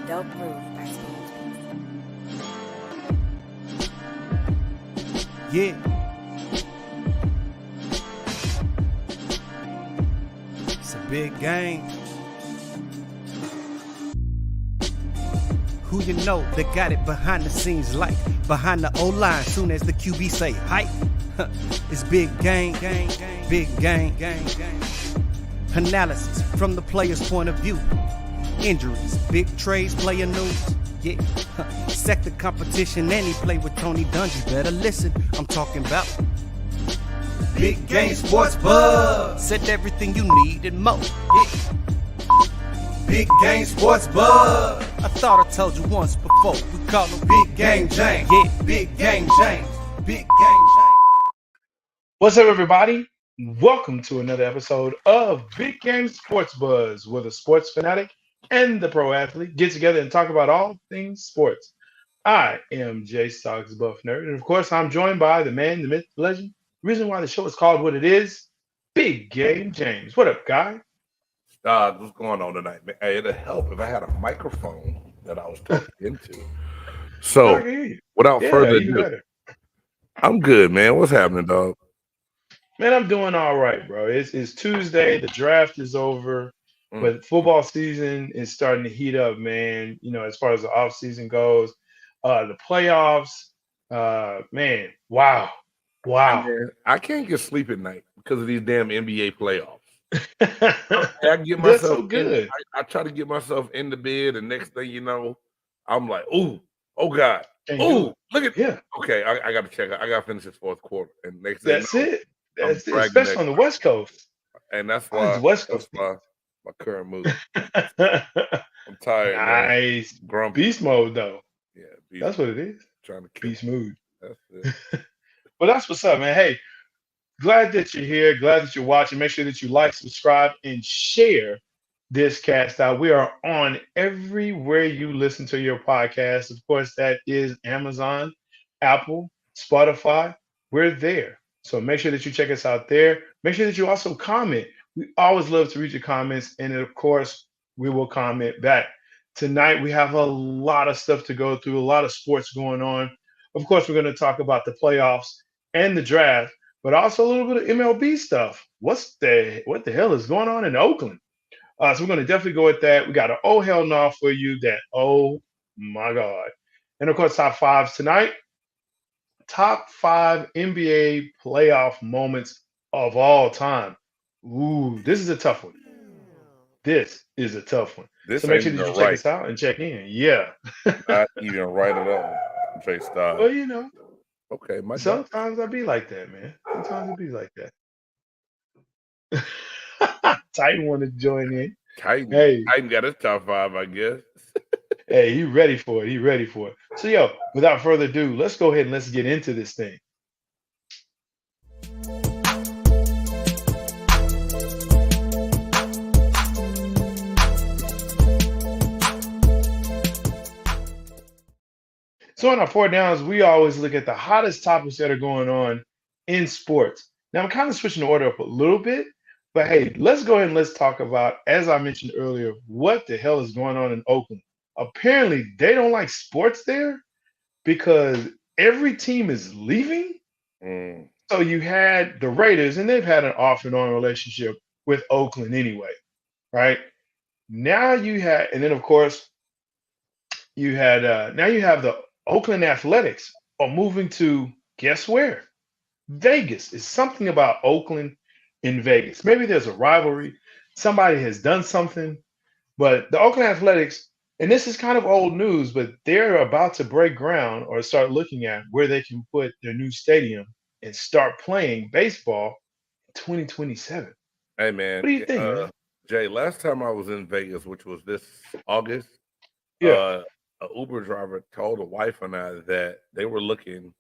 Adult Groove by Steph. Yeah. It's a big game. Who you know that got it behind the scenes like behind the O-line soon as the QB say hype? It's big game, big game. Analysis from the player's point of view. Injuries, big trades, player news. Yeah, sector competition, and he play with Tony Dungy. Better listen, I'm talking about Big Game Sports Buzz. Said everything you need and more. Yeah. Big Game Sports Buzz. I thought I told you once before. We call him Big Game James. Yeah, Big Game James. Big Game James. What's up, everybody? Welcome to another episode of Big Game Sports Buzz, where the sports fanatic and the pro athlete get together and talk about all things sports. I am J-Stogs Buff Nerd, and of course, I'm joined by the man, the myth, the legend. The reason why the show is called what it is, Big Game James. What up, guy? What's going on tonight? Hey, it'd help if I had a microphone that I was talking into. So, without further ado, I'm good, man. What's happening, dog? Man, I'm doing all right, bro. It's Tuesday. The draft is over, but football season is starting to heat up, man. You know, as far as the off season goes, the playoffs, man, wow. Man, I can't get sleep at night because of these damn NBA playoffs. I get myself so good. I try to get myself in the bed, and next thing you know, I'm like, oh God, look at Okay, I got to check. I got to finish this fourth quarter, and next thing That's it. That's it, especially on the West Coast. And that's why West Coast. That's my current mood. I'm tired. Nice. Grumpy. Beast mode, though. Yeah, that's what it is. Trying to beast mood. That's it. Well, that's what's up, man. Hey, glad that you're here. Glad that you're watching. Make sure that you like, subscribe, and share this cast out. We are on everywhere you listen to your podcast. Of course, that is Amazon, Apple, Spotify. We're there. So make sure that you check us out there. Make sure that you also comment. We always love to read your comments. And of course, we will comment back. Tonight, we have a lot of stuff to go through, a lot of sports going on. Of course, we're going to talk about the playoffs and the draft, but also a little bit of MLB stuff. What the hell is going on in Oakland? So we're going to definitely go with that. We got an OhHellNah for you that, oh my God. And of course, top fives tonight. Top 5 NBA playoff moments of all time. Ooh, this is a tough one. This is a tough one. So make sure that you check us out and check in. Yeah. Not even write it up. J-Stogs. Well, you know. Okay. Sometimes I be like that, man. Sometimes I be like that. Titan want to join in. Titan got his top 5, I guess. Hey, he ready for it. So, yo, without further ado, let's go ahead and let's get into this thing. So on our 4 downs, we always look at the hottest topics that are going on in sports. Now, I'm kind of switching the order up a little bit, but hey, let's go ahead and let's talk about, as I mentioned earlier, what the hell is going on in Oakland. Apparently, they don't like sports there because every team is leaving. So you had the Raiders, and they've had an off and on relationship with Oakland anyway, right? Now you had, and then of course, you had, now you have the Oakland Athletics are moving to, guess where? Vegas. It's something about Oakland in Vegas. Maybe there's a rivalry. Somebody has done something, but the Oakland Athletics, and this is kind of old news, but they're about to break ground or start looking at where they can put their new stadium and start playing baseball in 2027. Hey, man. What do you think, man? Jay, last time I was in Vegas, which was this August, an Uber driver told a wife and I that they were looking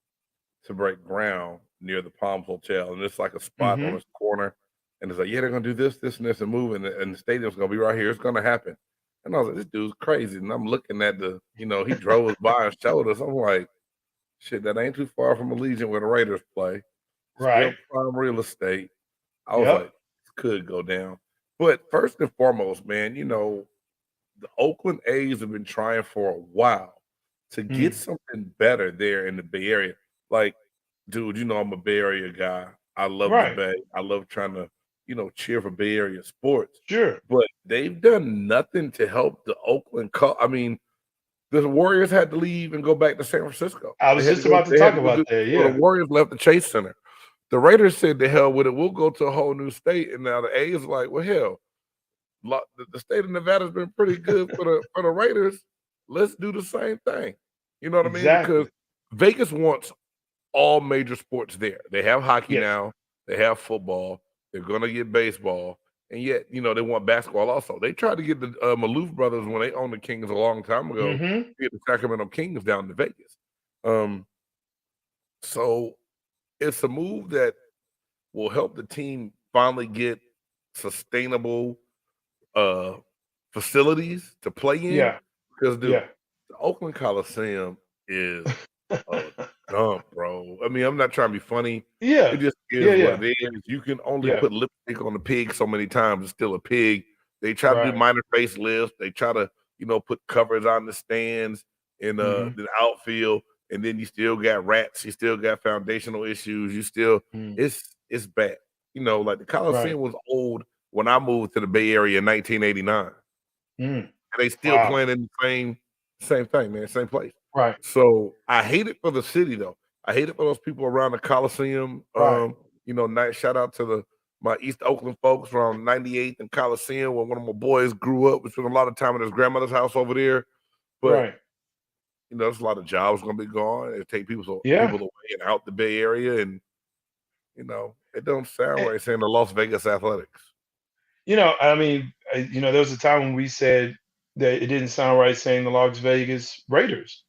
to break ground near the Palms Hotel. And it's like a spot on this corner. And it's like, yeah, they're going to do this, and move. And the stadium's going to be right here. It's going to happen. And I was like, this dude's crazy. And I'm looking at he drove us by and showed us. I'm like, shit, that ain't too far from Allegiant where the Raiders play. Right. Still prime real estate. I was like, this could go down. But first and foremost, man, the Oakland A's have been trying for a while to get something better there in the Bay Area. Like, dude, I'm a Bay Area guy. I love the Right. Bay. I love trying to, cheer for Bay Area sports. Sure. But they've done nothing to help the Oakland I mean, the Warriors had to leave and go back to San Francisco. I was They had just to go. about to They had talk to go about do. that. So the Yeah. Warriors left the Chase Center. The Raiders said, "The hell with it. We'll go to a whole new state." And now the A's like, "Well, hell, the state of Nevada's been pretty good for the Raiders. Let's do the same thing." You know what I mean? Because Exactly. Vegas wants all major sports there. They have hockey Yes. now. They have football. They're gonna get baseball, and yet they want basketball also. They tried to get the Maloof brothers when they owned the Kings a long time ago. Mm-hmm. Get the Sacramento Kings down to Vegas. So it's a move that will help the team finally get sustainable facilities to play in. Yeah. Because, dude, Yeah. the Oakland Coliseum is a dump, bro. I mean, I'm not trying to be funny. Yeah. It just is Yeah. what Yeah. it is. You can only Yeah. put lipstick on the pig so many times. It's still a pig. They try to do Right. minor facelifts. They try to, put covers on the stands in Mm-hmm. the outfield, and then you still got rats. You still got foundational issues. You still it's bad. Like the Right. Coliseum was old when I moved to the Bay Area in 1989. And they still Wow. playing in the same thing, man, same place. Right. So I hate it for the city though. I hate it for those people around the Coliseum. Right. Nice shout out to my East Oakland folks from 98th and Coliseum, where one of my boys grew up. We spent a lot of time at his grandmother's house over there. But Right. there's a lot of jobs gonna be gone. It take people Yeah. away and out the Bay Area, and it don't sound And, right saying the Las Vegas Athletics. I mean, there was a time when we said that it didn't sound right saying the Las Vegas Raiders,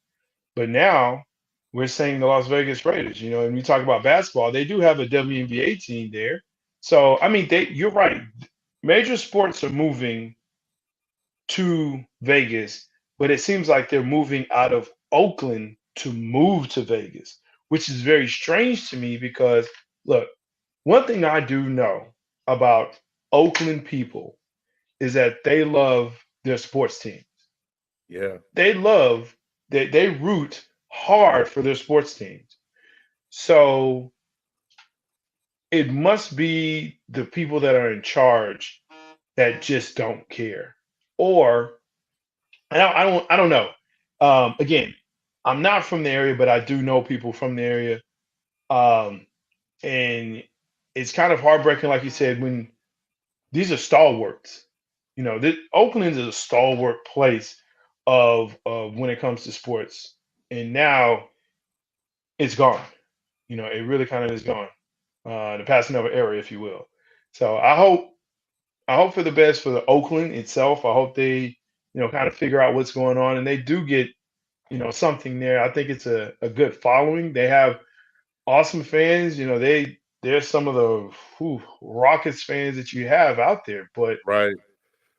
but now we're saying the Las Vegas Raiders. And we talk about basketball, they do have a WNBA team there. So I mean, you're right. Major sports are moving to Vegas, but it seems like they're moving out of Oakland to move to Vegas, which is very strange to me because look, one thing I do know about Oakland people is that they love their sports team. Yeah. They love that they root hard for their sports teams. So it must be the people that are in charge that just don't care. Or I don't know. Again, I'm not from the area, but I do know people from the area. Um, and it's kind of heartbreaking, like you said, when these are stalwarts. Oakland is a stalwart place of when it comes to sports, and now it's gone. It really kind of is gone. The passing of an era, if you will. So I hope for the best for the Oakland itself. I hope they kind of figure out what's going on, and they do get something there. I think it's a good following. They have awesome fans. They're some of the Rockets fans that you have out there. But Right.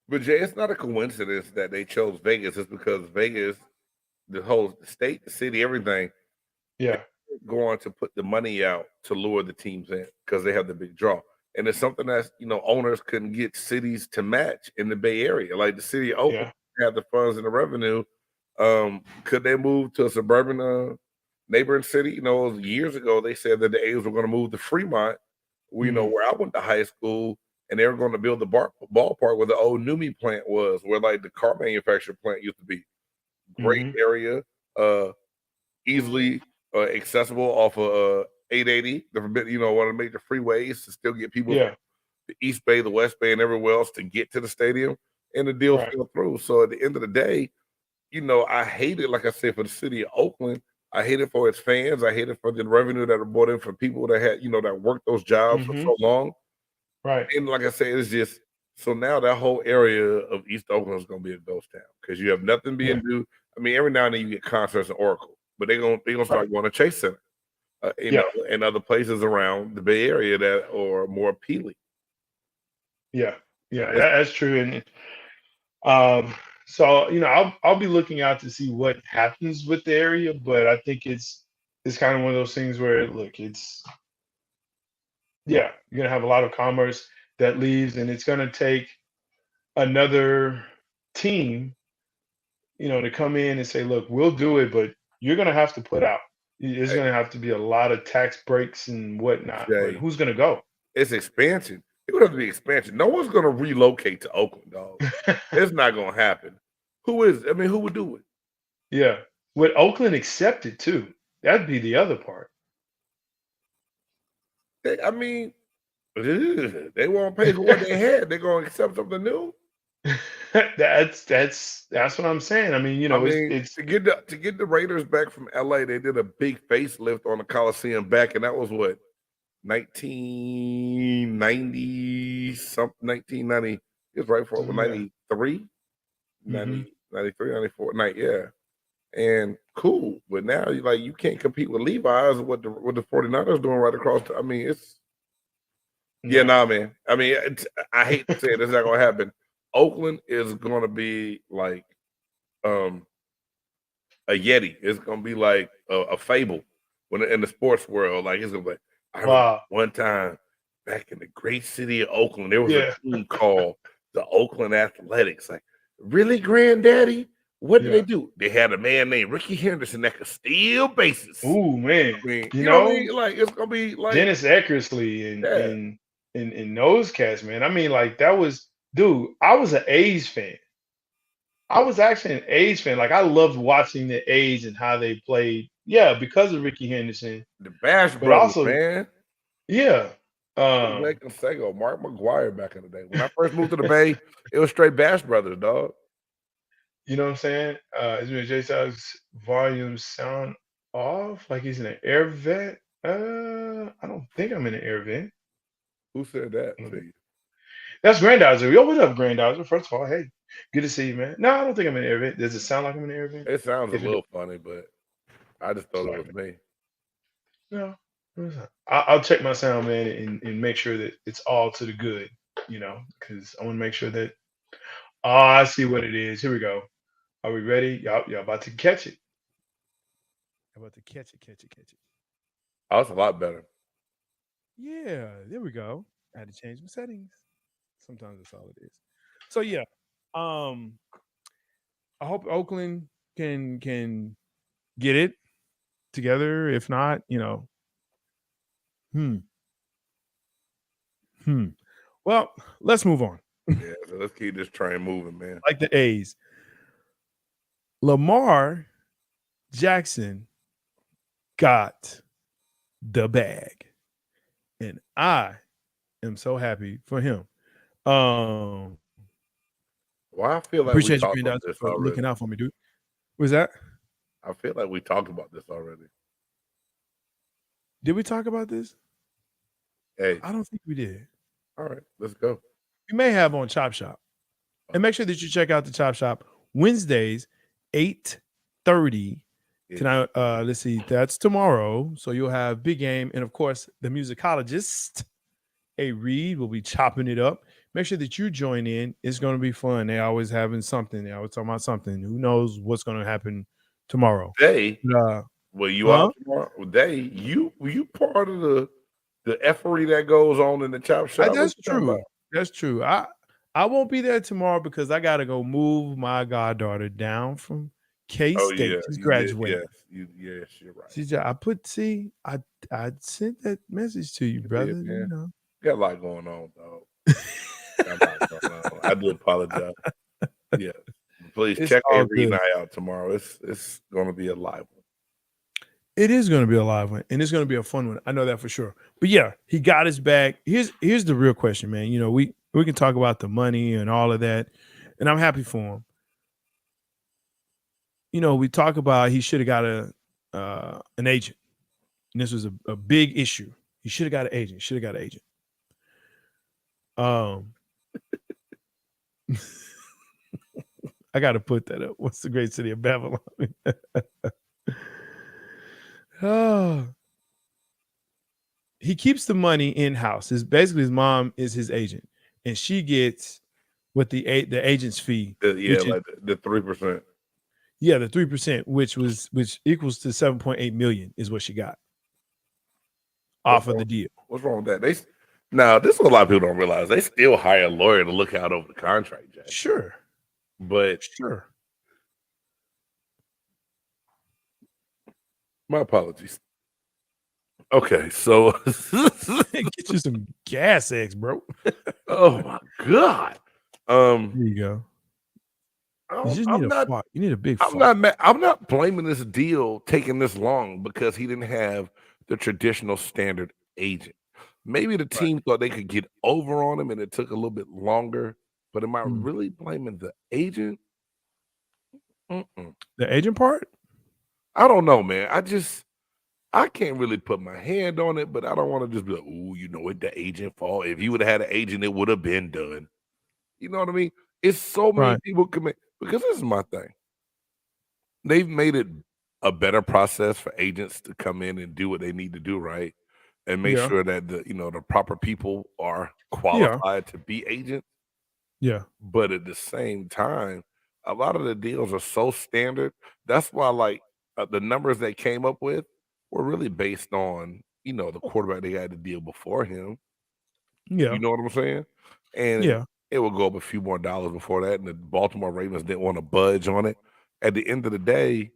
But Jay, it's not a coincidence that they chose Vegas. It's because Vegas, the whole state, the city, everything, yeah, going to put the money out to lure the teams in because they have the big draw. And it's something that owners couldn't get cities to match in the Bay Area. Like the city of Oakland yeah, had the funds and the revenue. Could they move to a suburban neighboring city? It was years ago they said that the A's were going to move to Fremont, where I went to high school, and they were going to build the ballpark where the old Numi plant was, where like the car manufacturer plant used to be. Great hmm area, easily accessible off of 880, one of the major freeways to still get people yeah, the East Bay, the West Bay, and everywhere else to get to the stadium, and the deal right, fell through. So at the end of the day, I hate it, like I said, for the city of Oakland. I hate it for its fans. I hate it for the revenue that are brought in from people that had, that worked those jobs for hmm so long. right, And like I said, it's just so now that whole area of East Oakland is going to be a ghost town because you have nothing yeah, being due. I mean, every now and then you get concerts in Oracle, but they're gonna right, start going to Chase Center, yeah, and other places around the Bay Area that are more appealing. yeah, yeah. It's, That's true. And um, so I'll be looking out to see what happens with the area, but I think it's kind of one of those things where look, it's yeah, you're gonna have a lot of commerce that leaves, and it's gonna take another team, to come in and say, look, we'll do it, but you're going to have to put out. There's Hey, going to have to be a lot of tax breaks and whatnot. But Jay, who's going to go? it's expansion. It would have to be expansion. No one's going to relocate to Oakland, dog. It's not going to happen. Who would do it? Yeah. Would Oakland accept it too? That'd be the other part. They won't pay for what they had. They're going to accept something new. That's what I'm saying. I mean, it's to get the Raiders back from LA, they did a big facelift on the Coliseum back, and that was what 1990 something, 1990. It was right for 93, 90, 93, 94, yeah. And cool, but now you can't compete with Levi's what the 49ers doing right across. It's man. I hate to say it, it's not gonna happen. Oakland is gonna be like a Yeti. It's gonna be like a fable when in the sports world. Like it's gonna be. I remember one time back in the great city of Oakland, there was a team called the Oakland Athletics. Like, really, Granddaddy? What did they do? They had a man named Ricky Henderson that could steal bases. Ooh, man. You know what I mean? Like, it's gonna be like Dennis Eckersley and those cats, man. I mean, like that was, dude. I was an A's fan. I was actually an A's fan. Like I loved watching the A's and how they played. Yeah, because of Ricky Henderson, the Bash but Brothers, also, man. Yeah. Mark McGuire back in the day. When I first moved to the Bay, it was straight Bash Brothers, dog. You know what I'm saying? Is it J-Stogs volume sound off? Like he's in an air vent? I don't think I'm in an air vent. Who said that to you? That's Grandizer. Yo, what up, Grandizer? First of all, hey, good to see you, man. No, I don't think I'm in an air vent. Does it sound like I'm in an air vent? It sounds a little funny, but I just thought it was me. No. I'll check my sound, man, and make sure that it's all to the good, because I want to make sure that. Oh, I see what it is. Here we go. Are we ready? Y'all about to catch it. About to catch it. Oh, it's a lot better. Yeah, there we go. I had to change my settings. Sometimes that's all it is. So yeah, I hope Oakland can get it together. If not, Well, let's move on. Yeah, so let's keep this train moving, man. Like the A's. Lamar Jackson got the bag. And I am so happy for him. Well, I feel like appreciate you for looking out for me, dude. What's that? I feel like we talked about this already. Did we talk about this? Hey, I don't think we did. All right, let's go. We may have on Chop Shop. And make sure that you check out the Chop Shop Wednesdays, 8:30. Tonight, let's see, that's tomorrow. So you'll have Big Game and of course the musicologist, A. Reed, will be chopping it up. Make sure that you join in. It's going to be fun. They're always having something. They're always talking about something. Who knows what's going to happen tomorrow? Well, you out tomorrow? You part of the effery that goes on in the Chop Shop? That's true. That's true. I won't be there tomorrow because I got to go move my goddaughter down from K-State. She's graduating. Yes, you're right. I sent that message to you, brother. You got a lot going on, dog. I do apologize. Yeah. Please check every night out tomorrow. It's going to be a live one. It is going to be a live one, and it's going to be a fun one. I know that for sure. But yeah, he got his bag. Here's the real question, man. We can talk about the money and all of that, and I'm happy for him. We talk about he should have got an agent, and this was a big issue. He should have got an agent. I got to put that up. What's the great city of Babylon? He keeps the money in-house. Basically his mom is his agent, and she gets what the agent's fee. The 3%. Yeah, the 3%, which equals to 7.8 million is what she got off of the deal. What's wrong with that? Now, this is what a lot of people don't realize. They still hire a lawyer to look out over the contract, Jack. Sure. But Sure. my apologies. Okay, so Get you some gas eggs, bro. oh my god. There you go. You just need I'm a not fart. You need a big I'm fart. not mad. I'm not blaming this deal taking this long because he didn't have the traditional standard agent. Maybe the Right. team thought they could get over on him and it took a little bit longer. But am I Mm. really blaming the agent? Mm-mm. The agent part? I don't know, man. I can't really put my hand on it, but I don't want to just be like, "Ooh, you know it, the agent fault." If you would have had an agent, it would have been done. You know what I mean? It's so many Right. people commit because this is my thing. They've made it a better process for agents to come in and do what they need to do, right? And make Yeah. sure that the proper people are Yeah. qualified to be agents. Yeah. But at the same time, a lot of the deals are so standard. That's why, like, the numbers they came up with were really based on, the quarterback they had to deal before him. Yeah. You know what I'm saying? And Yeah. it will go up a few more dollars before that. And the Baltimore Ravens didn't want to budge on it. At the end of the day,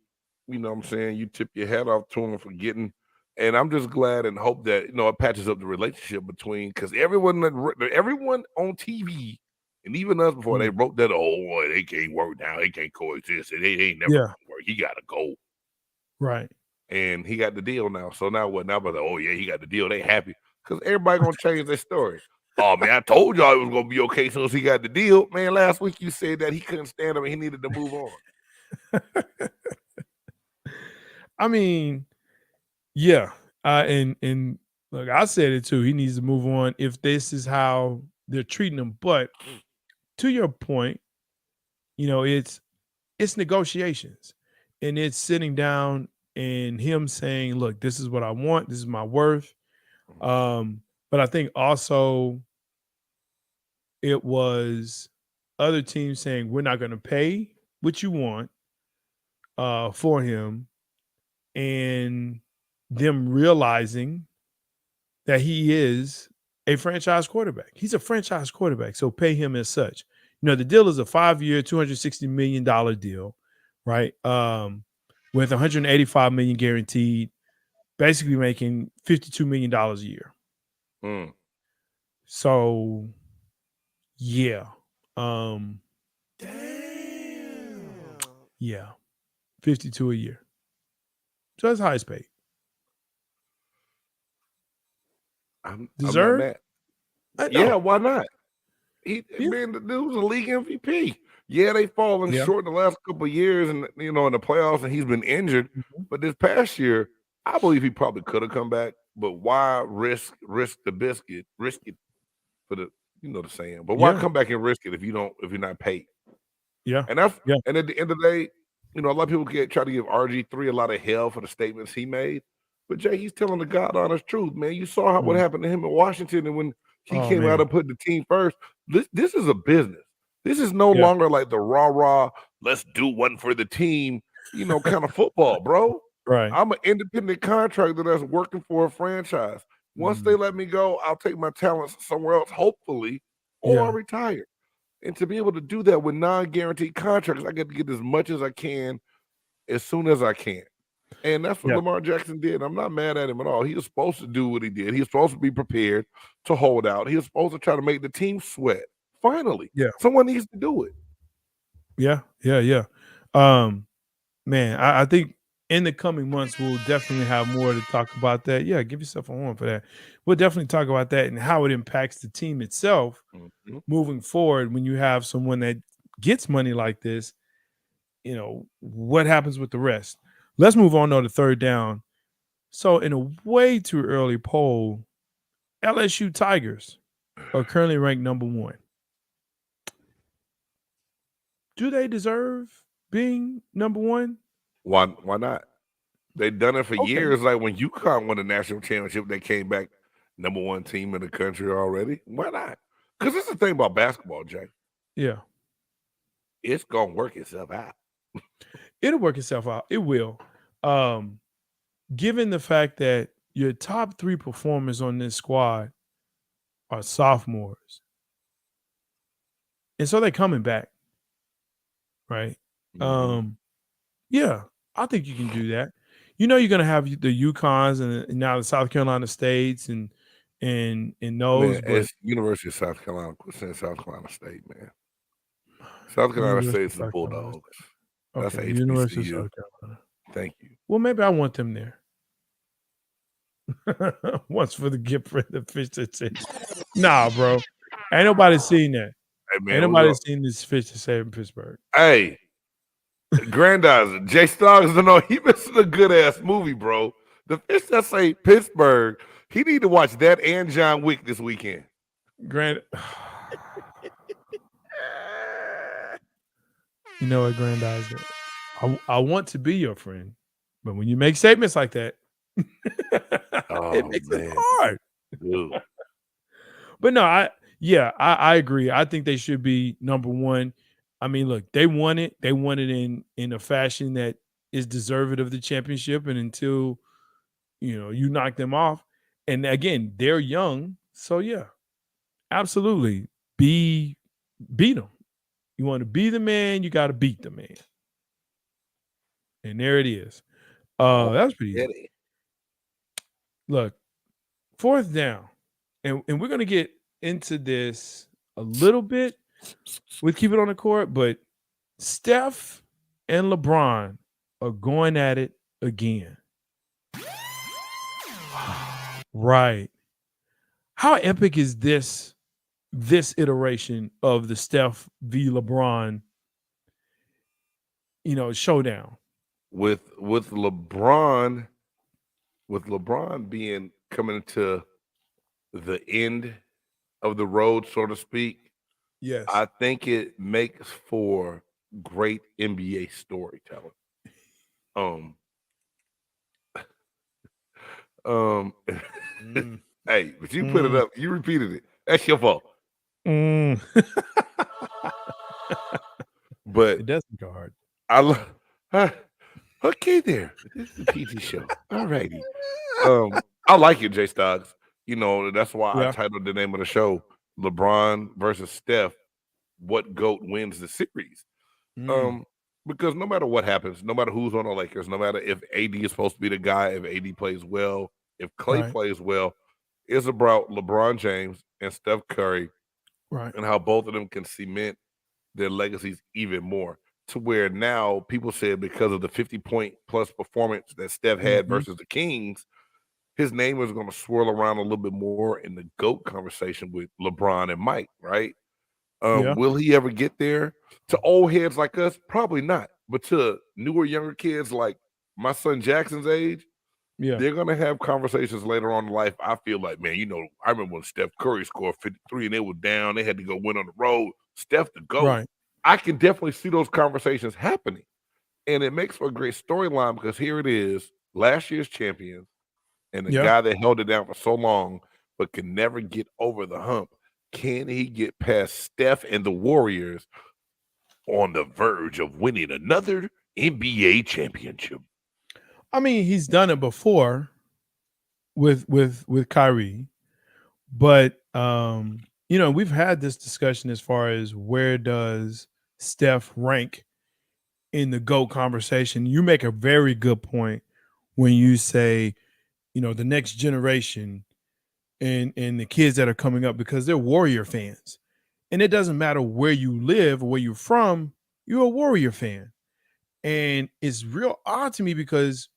you know what I'm saying? You tip your hat off to him for getting. And I'm just glad and hope that it patches up the relationship between because everyone on TV and even us before they Mm. wrote that boy, they can't work now, they can't coexist, they ain't never Yeah. gonna work. He gotta go. Right. And he got the deal now. So now what? Now but oh yeah, he got the deal. They happy because everybody gonna change their story. Oh man, I told y'all it was gonna be okay as soon as he got the deal. Man, last week you said that he couldn't stand him and he needed to move on. I mean, yeah. And look, I said it too. He needs to move on if this is how they're treating him. But to your point, it's negotiations. And it's sitting down and him saying, look, this is what I want, this is my worth. But I think also it was other teams saying we're not going to pay what you want for him, and them realizing that he is a franchise quarterback. He's a franchise quarterback, so pay him as such. The deal is a 5-year, $260 million deal, right? With $185 million guaranteed, basically making $52 million a year. Mm. So, yeah. Damn. Yeah. 52 a year. So that's highest paid. I'm not Deserved? mad. I Yeah, know. why not? Yeah. Man, the dude was a league MVP. Yeah, they fallen Yeah. short in the last couple of years, and in the playoffs, and he's been injured. Mhm. But this past year, I believe he probably could have come back. But why risk the biscuit, risk it for the saying. But why Yeah. come back and risk it if you're not paid? Yeah. And that's Yeah. and at the end of the day, a lot of people try to give RG3 a lot of hell for the statements he made. But Jay, he's telling the God honest truth, man. You saw what Mm. happened to him in Washington, and when he Oh, came out man. and put the team first. This is a business. This is no Yeah. longer like the rah-rah, let's do one for the team, kind of football, bro. Right. I'm an independent contractor that's working for a franchise. Once they let me go, I'll take my talents somewhere else, hopefully, or I'll Yeah. retire. And to be able to do that with non-guaranteed contracts, I get to get as much as I can as soon as I can. And that's what Yeah. Lamar Jackson did. I'm not mad at him at all. He was supposed to do what he did. He was supposed to be prepared to hold out. He was supposed to try to make the team sweat. Finally, Yeah. someone needs to do it. Yeah. Yeah. Man, I think in the coming months we'll definitely have more to talk about that. Yeah, give yourself a horn for that. We'll definitely talk about that and how it impacts the team itself Mhm. moving forward when you have someone that gets money like this. What happens with the rest? Let's move on to the third down. So in a way too early poll, LSU Tigers are currently ranked number 1. Do they deserve being number 1? Why not? They've done it for Okay. years. Like when UConn won the national championship, they came back number 1 team in the country already. Why not? Because this is the thing about basketball, Jay. Yeah. It's gonna work itself out. It'll work itself out. It will. Given the fact that your top 3 performers on this squad are sophomores. And so they're coming back. right? Mhm. Yeah, I think you can do that. You know, you're gonna have the UConns and now the South Carolina States and I mean, those, but it's University of South Carolina. Quit saying South Carolina State, man. South Carolina University State of is the South Carolina. Bulldogs. That's Okay, University of HBCU. South Carolina. Thank you. Well, maybe I want them there. Once for the gift for the fish that said, nah, bro. Ain't nobody seen that. Hey, Ain't man, nobody seen this fish that said in Pittsburgh. hey, Grandizer, J-Stogs, don't know, he missing a good ass movie, bro. The fish that say Pittsburgh, he need to watch that and John Wick this weekend. Grand, you know what, Grandizer? I want to be your friend, but when you make statements like that, it makes it Man, hard. dude. But no, I agree. I think they should be number one. I mean, look, they won it. They won it in a fashion that is deserving of the championship. And until you knock them off, and again, they're young, so yeah, absolutely, beat them. You want to be the man, you got to beat the man, and there it is. That was pretty easy. Look, fourth down, and we're gonna get into this a little bit with keep it on the court, but Steph and LeBron are going at it again. Right. How epic is this iteration of the Steph v LeBron, showdown? With LeBron being coming to the end of the road, so to speak, Yes. I think it makes for great NBA storytelling. Hey, but you put it up, you repeated it. That's your fault. But it doesn't go hard. I love. Okay, there. This is a PG show. All righty. I like it, J-Stogs. That's why I titled the name of the show LeBron versus Steph. What GOAT wins the series? Because no matter what happens, no matter who's on the Lakers, no matter if AD is supposed to be the guy, if AD plays well, if Clay plays well, it's about LeBron James and Steph Curry, right? And how both of them can cement their legacies even more. To where now people said because of the 50-point plus performance that Steph had versus the Kings, his name is going to swirl around a little bit more in the GOAT conversation with LeBron and Mike, right? Will he ever get there? To old heads like us, probably not. But to newer, younger kids like my son Jackson's age, they're going to have conversations later on in life. I feel like, man, I remember when Steph Curry scored 53 and they were down. They had to go win on the road. Steph the GOAT. Right. I can definitely see those conversations happening. And it makes for a great storyline because here it is, last year's champions, and the guy that held it down for so long but can never get over the hump. Can he get past Steph and the Warriors on the verge of winning another NBA championship? I mean, he's done it before with Kyrie, but we've had this discussion as far as where does Steph rank in the GOAT conversation. You make a very good point when you say, the next generation and the kids that are coming up, because they're Warrior fans. And it doesn't matter where you live or where you're from, you're a Warrior fan. And it's real odd to me because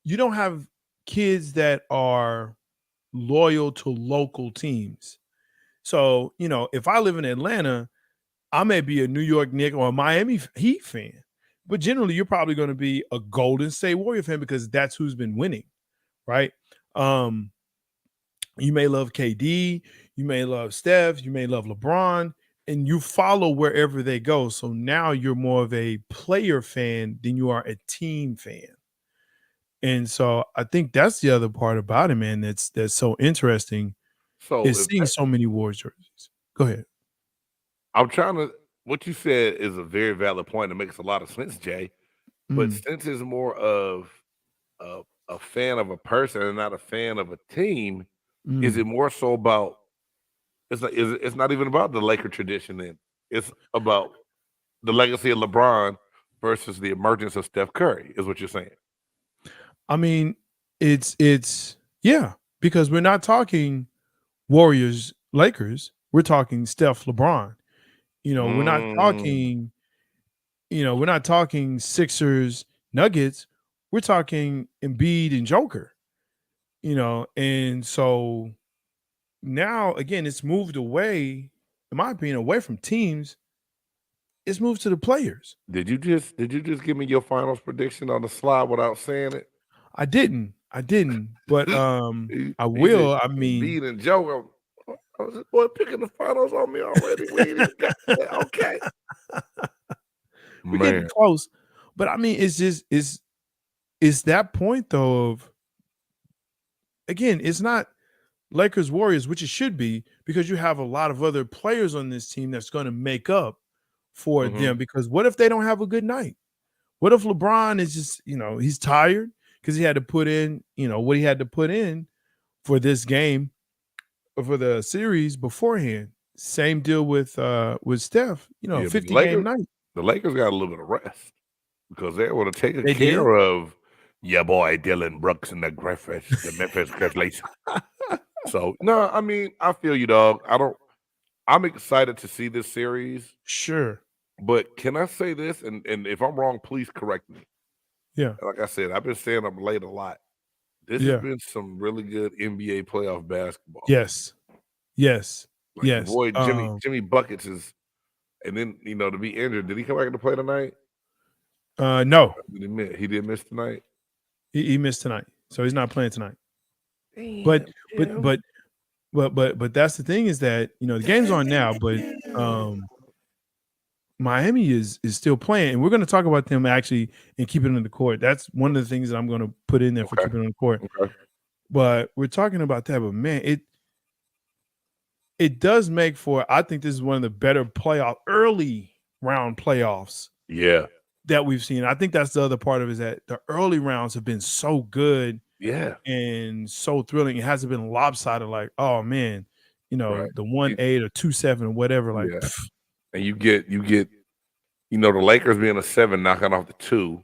you don't have kids that are loyal to local teams. So, if I live in Atlanta, I may be a New York Knicks or a Miami Heat fan. But generally, you're probably going to be a Golden State Warrior fan because that's who's been winning, right? You may love KD, you may love Steph, you may love LeBron, and you follow wherever they go. So now you're more of a player fan than you are a team fan. And so I think that's the other part about it, man. That's so interesting. So is seeing so many Warriors jerseys. Go ahead. I'm trying to. What you said is a very valid point. It makes a lot of sense, Jay. But since it's more of a fan of a person and not a fan of a team, is it more so about? It's not even about the Laker tradition. Then it's about the legacy of LeBron versus the emergence of Steph Curry, is what you're saying. I mean, it's yeah, because we're not talking Warriors, Lakers. We're talking Steph, LeBron. We're not talking, we're not talking Sixers, Nuggets. We're talking Embiid and Joker. And so now again, it's moved away, in my opinion, away from teams. It's moved to the players. Did you just give me your finals prediction on the slide without saying it? I didn't, but I will. I mean, Embiid and Joker. I was just, boy, picking the finals on me already. We ain't even got that. Okay. We're getting close. But I mean, it's just it's that point though of, again, it's not Lakers Warriors, which it should be, because you have a lot of other players on this team that's going to make up for them. Because what if they don't have a good night? What if LeBron is just, he's tired because he had to put in, what he had to put in for this game, for the series beforehand. Same deal with Steph, 50-game night. The Lakers got a little bit of rest because they were taking care of your boy Dylan Brooks and the Memphis Grizzlies. So no, I mean, I feel you, dog. I'm excited to see this series. Sure. But can I say this? And if I'm wrong, please correct me. Yeah. Like I said, I've been staying up late a lot. This has been some really good NBA playoff basketball. Yes. Like the boy Jimmy Buckets is, and then to be injured. Did he come back to play tonight? No. He did miss tonight. He missed tonight, so he's not playing tonight. Damn, but that's the thing, is that the game's on now, but Miami is still playing, and we're going to talk about them actually and keep it on the court. That's one of the things that I'm going to put in there for keeping it on the court. Okay. But we're talking about that. But man, it does make for, I think this is one of the better early round playoffs. Yeah. That we've seen. I think that's the other part of it, is that the early rounds have been so good. Yeah. And so thrilling. It hasn't been lopsided like, oh man, the 1-8 or 2-7 or whatever. Like, and you get the Lakers being a 7 knocking off the 2.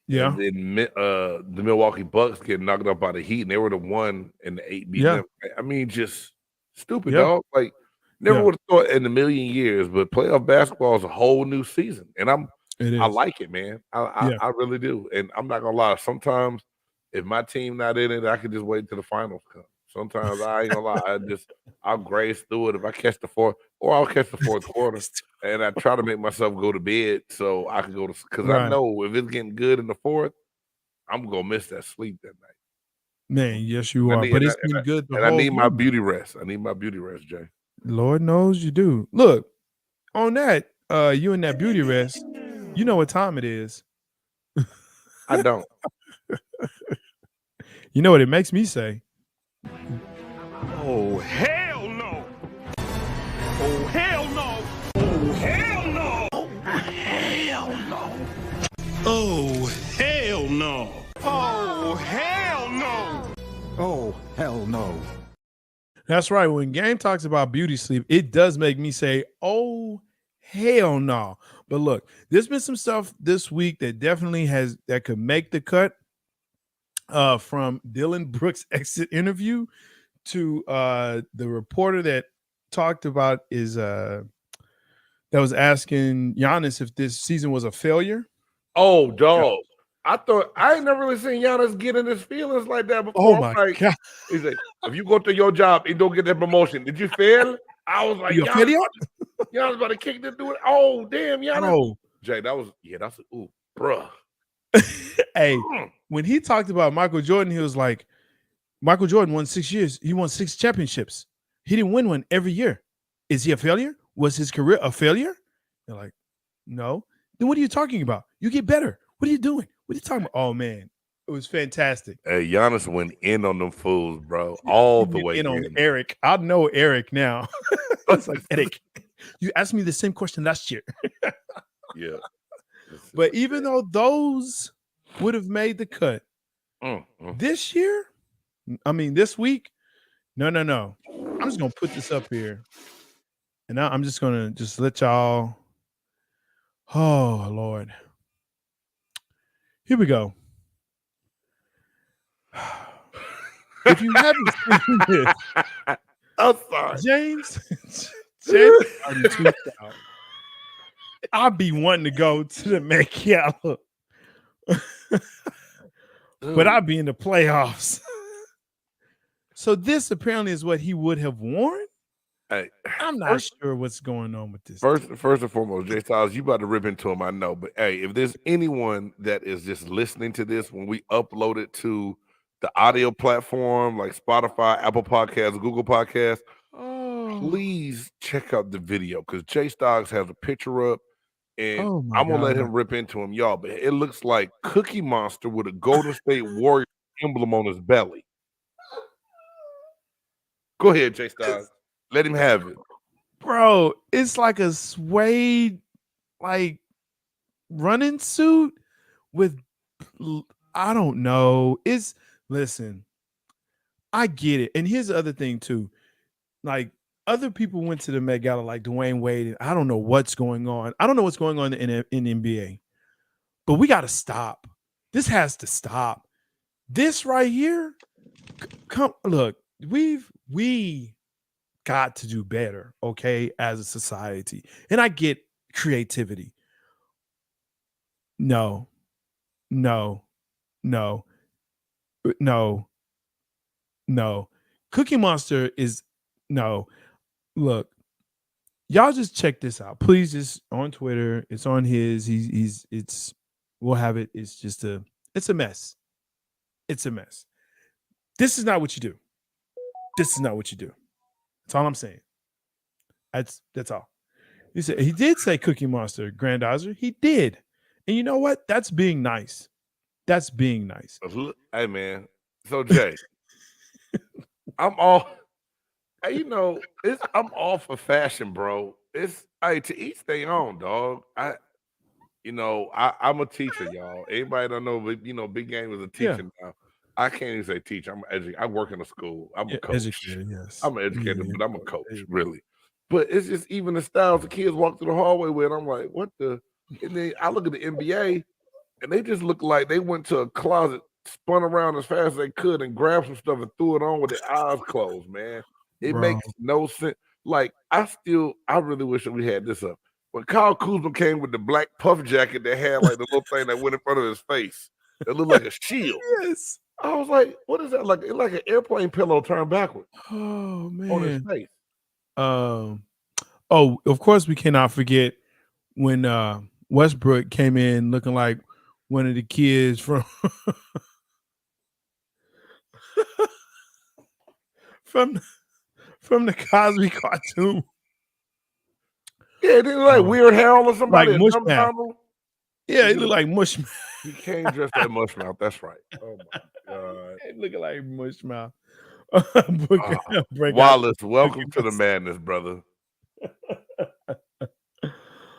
Yeah. And then the Milwaukee Bucks getting knocked off by the Heat, and they were the 1 and the 8 beating them. I mean, just stupid, dog. Like, never would have thought in a million years, but playoff basketball is a whole new season. And I like it, man. I really do. And I'm not gonna lie. Sometimes if my team not in it, I can just wait till the finals come. Sometimes I ain't gonna lie. I'll graze through it if I catch the fourth, or I'll catch the fourth quarter, and I try to make myself go to bed so I can go to, because I know if it's getting good in the fourth, I'm gonna miss that sleep that night. Man, yes, you are. But it's been good. And I need my beauty rest. I need my beauty rest, Jay. Lord knows you do. Look, on that, you and that beauty rest, you know what time it is. I don't. You know what it makes me say? Oh, hell no! Oh, hell no! Oh, hell no! Oh, hell no! Oh, hell no! Oh, hell no! Oh, hell no. That's right. When Game talks about beauty sleep, it does make me say, oh, hell no. But look, there's been some stuff this week that definitely that could make the cut, from Dylan Brooks' exit interview to the reporter that talked about that was asking Giannis if this season was a failure. Oh, dog. I ain't never really seen Giannis get in his feelings like that before. Oh, my God. He's like, if you go to your job and don't get that promotion, did you fail? I was like, Giannis about to kick this dude. Oh, damn, Giannis. Oh. Jay, that's ooh, bruh. Hey, when he talked about Michael Jordan, he was like, Michael Jordan won 6 years. He won 6 championships. He didn't win one every year. Is he a failure? Was his career a failure? They're like, no. Then what are you talking about? You get better. What are you doing? What are you talking about? Oh, man. It was fantastic. Hey, Giannis went in on them fools, bro. All the way in on Eric. I know Eric now. It's like, Eric, you asked me the same question last year. Yeah. But even though those would have made the cut this year, this week, no. I'm just going to put this up here. And I'm just going to let y'all Oh Lord. Here we go. If you haven't seen this, I'm sorry. James James already tweeted out. I'll be wanting to go to the Met Gala, but I'll be in the playoffs. So this apparently is what he would have worn. Hey, I'm not sure what's going on with this. First and foremost, J-Stogs, you about to rip into him, I know. But hey, if there's anyone that is just listening to this when we upload it to the audio platform like Spotify, Apple Podcasts, Google Podcasts, please check out the video because J-Stogs has a picture up, and I'm gonna let him rip into him, y'all. But it looks like Cookie Monster with a Golden State Warrior emblem on his belly. Go ahead, J-Stogs. Let him have it. Bro, it's like a suede like running suit with I don't know. Listen, I get it. And here's the other thing too. Like other people went to the Met Gala like Dwayne Wade, and I don't know what's going on. I don't know what's going on in NBA. But we got to stop. This has to stop. This right here, come look, we got to do better, okay, as a society. And I get creativity. No. Cookie Monster is no. Look, y'all just check this out. Please, just on Twitter. It's on his. We'll have it. It's a mess. It's a mess. This is not what you do. This is not what you do. That's all I'm saying. That's all. He did say Cookie Monster, Grandizer. He did. And you know what? That's being nice. That's being nice. Hey, man. So, Jay, I'm all, I'm all for fashion, bro. It's to each their own, dog. I'm a teacher, y'all. Anybody don't know, but Big Game is a teacher now. I can't even say teacher. I'm an educator. I work in a school. I'm a coach. Educator, yes. I'm an educator, but I'm a coach, really. But it's just even the styles the kids walk through the hallway with. I'm like, what the? And then I look at the NBA, and they just look like they went to a closet, spun around as fast as they could, and grabbed some stuff and threw it on with their eyes closed, man. It makes no sense. Like, I really wish that we had this up. When Kyle Kuzma came with the black puff jacket that had like the little thing that went in front of his face, that looked like a shield. Yes. I was like, what is that? Like an airplane pillow turned backwards. Oh man. On his face. Of course we cannot forget when Westbrook came in looking like one of the kids from from the Cosby cartoon. Yeah, they look like Weird Harold or somebody. Like Mushmouth. Yeah, he looked like Mushmouth. He can't dress like Mushmouth. That's right. Oh my God. Looking like Mushmouth. Wallace, welcome to the madness, brother.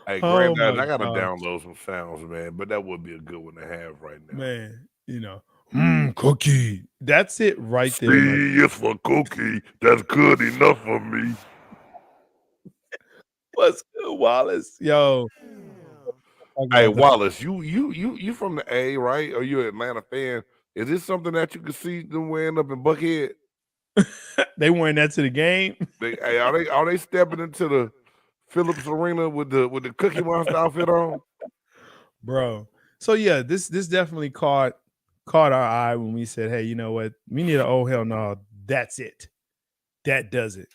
Hey, Granddad, I gotta download some sounds, man. But that would be a good one to have right now. Man, Cookie. That's it right there. See, it's for Cookie. That's good enough for me. What's good, Wallace? Yo. Hey, Wallace, you from the A, right? Or you an Atlanta fan? Is this something that you could see them wearing up in Buckhead? They wearing that to the game? Are they stepping into the Phillips Arena with the Cookie Monster outfit on? Bro. So yeah, this definitely caught our eye when we said, hey, you know what? We need an OhHellNah. That's it. That does it.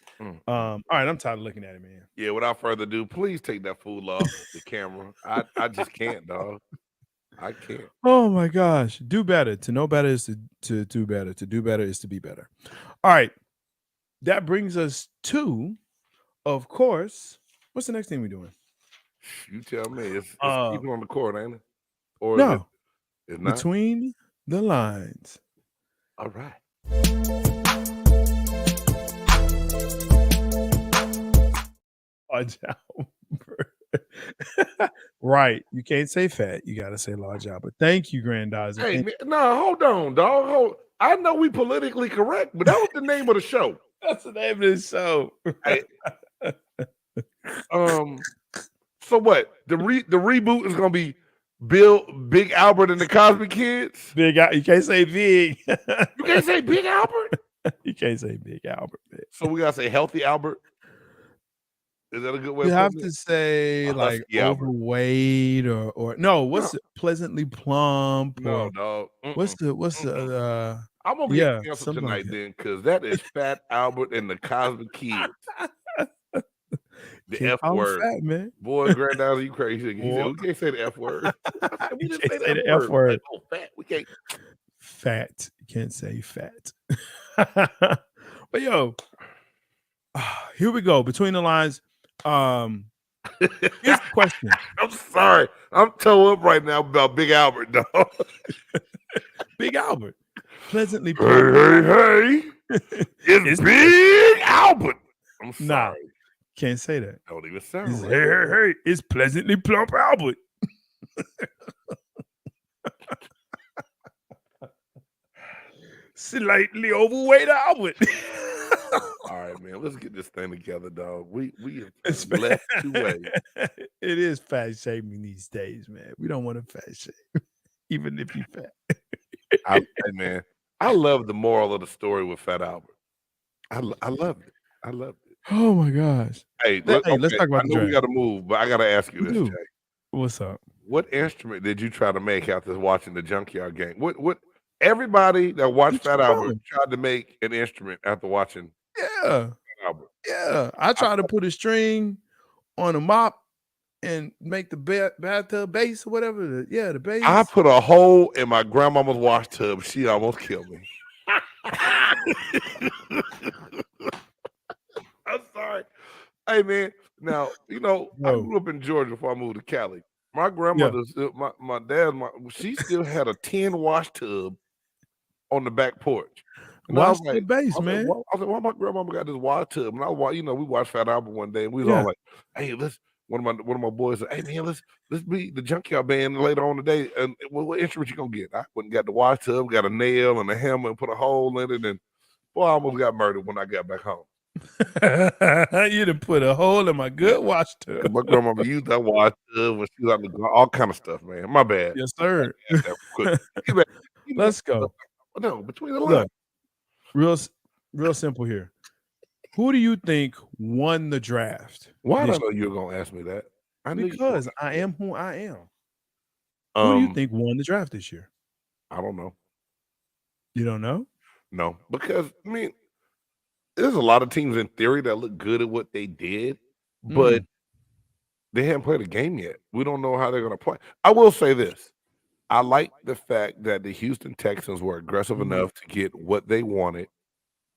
All right, I'm tired of looking at it, man. Yeah, without further ado, please take that fool off the camera. I just can't, dog. I can't. Oh my gosh. Do better. To know better is to do better. To do better is to be better. All right. That brings us to, of course, what's the next thing we're doing? You tell me. It's people on the court, ain't it? Or no. It's not? Between the lines. All right. Large right. You can't say fat. You got to say large out. But thank you, Grandizer. Hey, man, no, hold on, dog. I know we politically correct, but that was the name of the show. That's the name of the show. Hey, So what? The reboot is gonna be Big Albert and the Cosby Kids. Big Al, you can't say big. You can't say Big Albert. You can't say Big Albert, man. So we gotta say Healthy Albert. Is that a good way? You of have putting to say like overweight or no? What's pleasantly plump? No, or dog. what's the I'm gonna yeah, get canceled something like tonight that. then, because that is Fat Albert and the Cosby Kids. The Can't F call him word, fat, man. boy. Granddad, you crazy? He said we can't say the F word. We You didn't can't say say the the F F word. word. Like, oh, fat. We can't. Fat. You can't say fat. But yo, here we go. Between the lines. Here's the question. I'm sorry. I'm toe up right now about Big Albert, dog. Big Albert. Pleasantly Hey, plump. hey. It's Big Albert. I'm sorry. Nah, can't say that. Don't even sound It's, right. hey. It's pleasantly plump Albert. Slightly overweight Albert. All right, man. Let's get this thing together, dog. We have left two ways. It is fat shaming these days, man. We don't want to fat shame, even if you fat. Hey, man, I love the moral of the story with Fat Albert. I loved it. I loved it. Oh my gosh. Hey, Let's talk about I know we got to move, but I got to ask you this, Jay. What's up? What instrument did you try to make after watching the Junkyard Gang? What? Everybody that watched Fat Albert tried to make an instrument after watching. Yeah. Albert. Yeah. I tried to put a string on a mop and make the bathtub bass or whatever. The bass. I put a hole in my grandmama's wash tub. She almost killed me. I'm sorry. Hey, man. Now, I grew up in Georgia before I moved to Cali. My grandmother, my dad, she still had a tin wash tub on the back porch. And Watch the bass, man. I was like, why my grandmama got this wash tub? And I was, we watched Fat Albert one day, and we was all like, hey, one of my boys said, hey man, let's be the Junkyard Band later on today. And what instrument you gonna get? I went and got the wash tub, got a nail and a hammer, and put a hole in it, and boy, I almost got murdered when I got back home. You done put a hole in my good wash tub. My grandmama used that wash tub when she was out in the all kind of stuff, man. My bad. Yes, sir. Let's go. No, between the lines. Real simple here. Who do you think won the draft? Why did I know you were gonna ask me that? Because I am who I am. Who do you think won the draft this year? I don't know. You don't know? No, because there's a lot of teams in theory that look good at what they did, but they haven't played a game yet. We don't know how they're going to play. I will say this. I like the fact that the Houston Texans were aggressive enough to get what they wanted,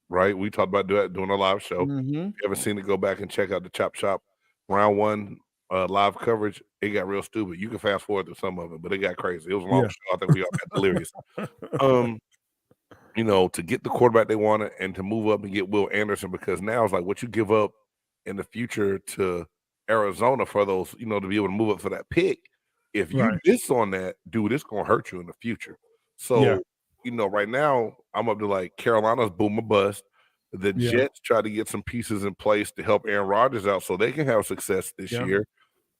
right? We talked about doing a live show. If you haven't seen it, go back and check out the Chop Shop round one live coverage. It got real stupid. You can fast forward to some of it, but it got crazy. It was a long show. I think we all got delirious. To get the quarterback they wanted and to move up and get Will Anderson, because now it's like what you give up in the future to Arizona for those, to be able to move up for that pick. If you miss on that, dude, it's going to hurt you in the future. So, right now I'm up to like Carolina's boom or bust. The Jets try to get some pieces in place to help Aaron Rodgers out so they can have success this year.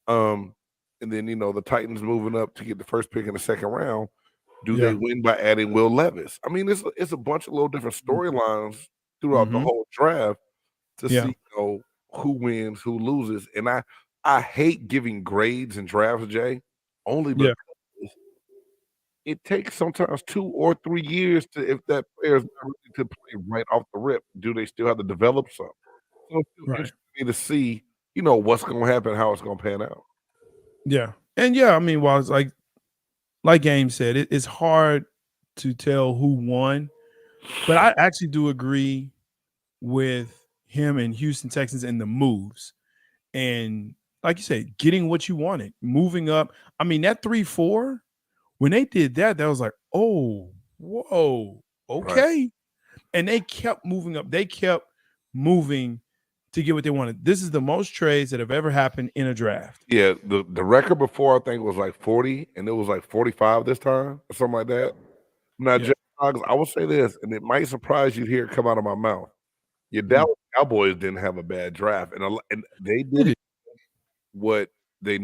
And then, the Titans moving up to get the first pick in the second round. Do they win by adding Will Levis? I mean, it's a bunch of little different storylines throughout the whole draft to see who wins, who loses. And I hate giving grades in drafts, Jay, only because it takes sometimes 2 or 3 years if that player is not ready to play right off the rip. Do they still have to develop something? So it's interesting to see, what's going to happen, how it's going to pan out. Yeah. And while it's like Game said, it's hard to tell who won, but I actually do agree with him and Houston Texans in the moves. And like you said, getting what you wanted, moving up. I mean, that 3-4, when they did that was like, oh, whoa, okay. Right. And they kept moving up. They kept moving to get what they wanted. This is the most trades that have ever happened in a draft. Yeah, the record before I think was like 40, and it was like 45 this time or something like that. Now, J-Stogs, I will say this, and it might surprise you to hear it come out of my mouth. Your Dallas Cowboys didn't have a bad draft, and they did what they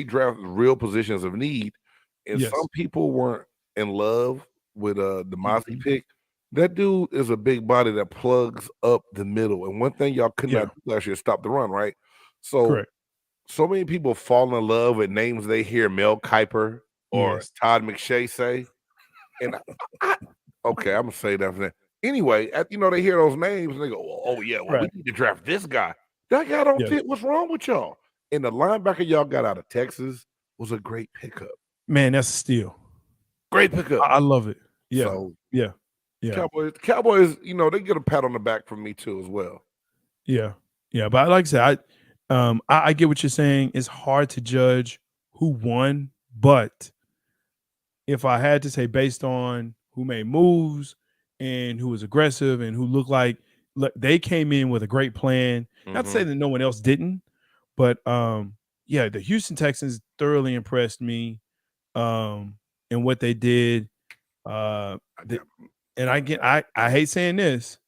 drafted real positions of need, and Yes. some people weren't in love with the Mossy Mhm. pick. That dude is a big body that plugs up the middle. And one thing y'all could Yeah. not do last year is stop the run, right? So Correct. so many people fall in love with names they hear Mel Kiper or Yes. Todd McShay say. And okay, I'm gonna say that for that. Anyway, they hear those names and they go, "Oh yeah, well, we Right. need to draft this guy. That guy don't Yes. fit. What's wrong with y'all?" And the linebacker y'all got out of Texas was a great pickup. Man, that's a steal. Great pickup. I love it. Yeah. So Yeah. Yeah. Cowboys, they get a pat on the back from me too as well. Yeah. Yeah. But like I said, I get what you're saying. It's hard to judge who won, but if I had to say based on who made moves and who was aggressive and who looked like they came in with a great plan. Not to say that no one else didn't, but yeah, the Houston Texans thoroughly impressed me in what they did. And I hate saying this,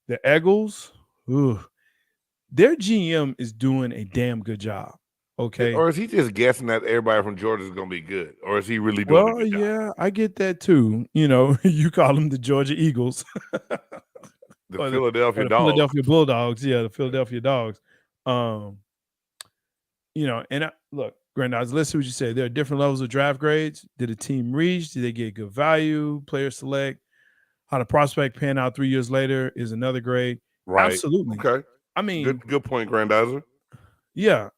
the Eagles, their GM is doing a damn good job. Okay. Or is he just guessing that everybody from Georgia is going to be good? Or is he really doing a Well, good job? yeah, I get that too. You call them the Georgia Eagles. The or Philadelphia the Dogs. Philadelphia Bulldogs. Yeah, the Philadelphia Dogs. And look, Grant, I was listening to what you said. There are different levels of draft grades. Did a team reach? Did they get good value? Player select? How the prospect pan out 3 years later is another grade. Right. Absolutely. Okay. I mean, good point, Grandizer. yeah.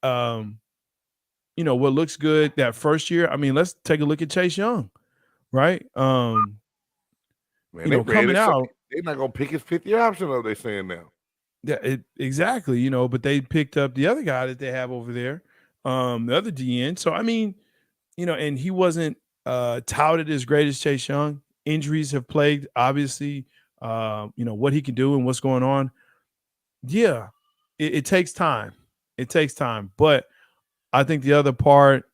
What looks good that first year. I mean, let's take a look at Chase Young, right? Man, Coming out. They're not gonna pick his 5th-year option, are they saying now? Yeah, exactly. But they picked up the other guy that they have over there, the other DN. So I mean, and he wasn't touted as great as Chase Young. Injuries have plagued, obviously. What he can do and what's going on. Yeah, it takes time. It takes time, but I think the other part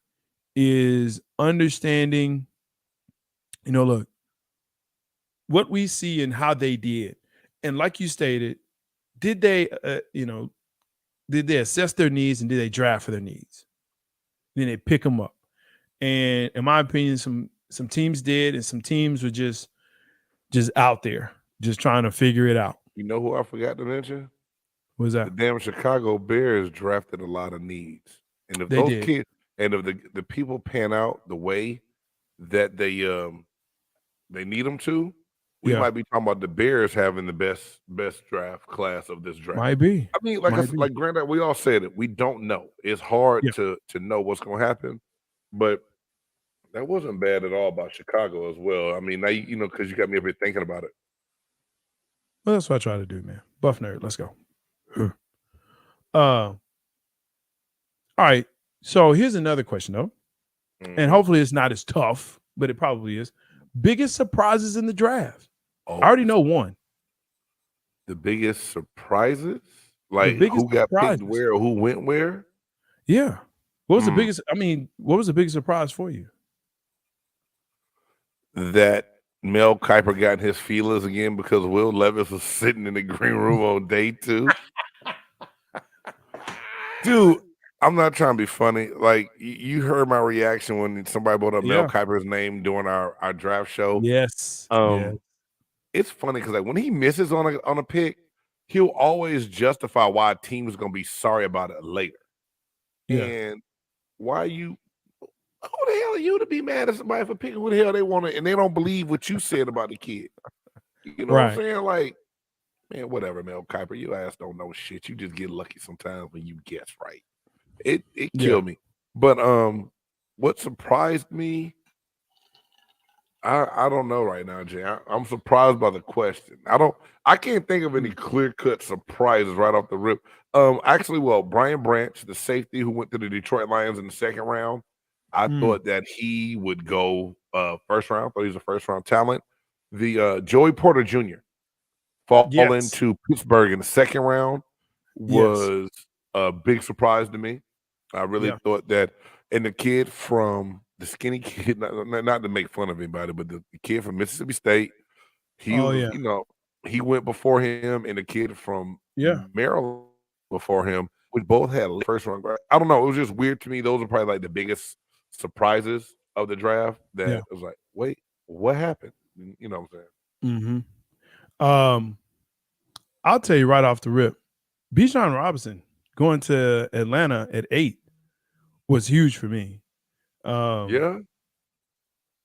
is understanding. Look, what we see and how they did, and like you stated, did they, did they assess their needs and did they draft for their needs? Then they pick them up. And in my opinion, some teams did, and some teams were just out there, just trying to figure it out. You know who I forgot to mention? What's The that? damn Chicago Bears drafted a lot of needs. And if They those did. kids and if the people pan out the way that they need them to, we Yeah. might be talking about the Bears having the best draft class of this draft. Might be. I mean, Might be. like Granddad, we all said it. We don't know. It's hard Yeah. to know what's going to happen, but that wasn't bad at all about Chicago as well. I mean, now because you got me up here thinking about it. Well, that's what I try to do, man. Buff nerd. Let's go. All right. So here's another question, though, and hopefully it's not as tough, but it probably is. Biggest surprises in the draft. Oh, I already know one. The biggest surprises, like biggest who got surprises. picked where or who went where. Yeah. What was the biggest? I mean, what was the biggest surprise for you? That Mel Kiper got in his feelers again because Will Levis was sitting in the green room on day 2. Dude, I'm not trying to be funny. Like, you heard my reaction when somebody brought up Mel Kiper's name during our draft show. Yes. It's funny because like when he misses on a pick, he'll always justify why a team is going to be sorry about it later. Yeah. And why who the hell are you to be mad at somebody for picking who the hell they want to, and they don't believe what you said about the kid? You know what I'm saying? Like, man, whatever, Mel Kiper, you ass don't know shit. You just get lucky sometimes when you guess right. It killed me. But what surprised me, I don't know right now, Jay. I'm surprised by the question. I can't think of any clear-cut surprises right off the rip. Actually, Brian Branch, the safety who went to the Detroit Lions in the 2nd round, I thought that he would go first round. I thought he was a first-round talent. The Joey Porter Jr. fall into Pittsburgh in the 2nd round was a big surprise to me. I really thought that, and the kid from the skinny kid, not to make fun of anybody, but the kid from Mississippi State, he he went before him, and the kid from Maryland before him. we both had first round. I don't know. It was just weird to me. Those are probably like the biggest surprises of the draft. That Yeah. it was like, wait, what happened? You know what I'm saying? I'll tell you right off the rip, Bijan Robinson going to Atlanta at 8 was huge for me. Yeah.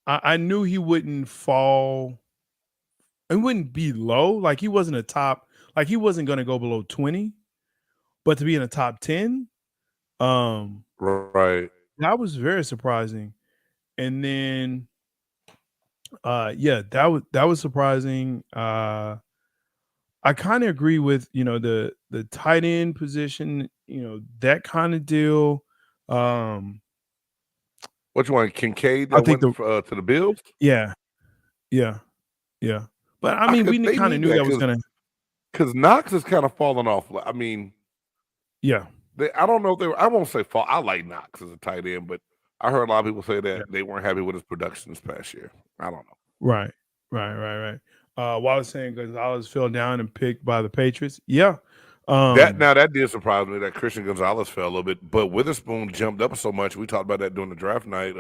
I knew he wouldn't fall. It wouldn't be low. Like he wasn't a top. Like he wasn't going to go below 20. But to be in the top 10, Right. that was very surprising. And then, that was surprising. I kind of agree with the tight end position, that kind of deal. Which one? Kincaid I that think went to the Bills? yeah, yeah, yeah. But I mean, we They kind of need knew that that was gonna, because Knox is kind of falling off. I mean, yeah, I don't know if they were, I won't say fall. I like Knox as a tight end, but I heard a lot of people say that yeah, they weren't happy with his production this past year. I don't know. right, right. Wallace saying Gonzalez fell down and picked by the Patriots. Yeah, That did surprise me that Christian Gonzalez fell a little bit, but Witherspoon jumped up so much. We talked about that during the draft night.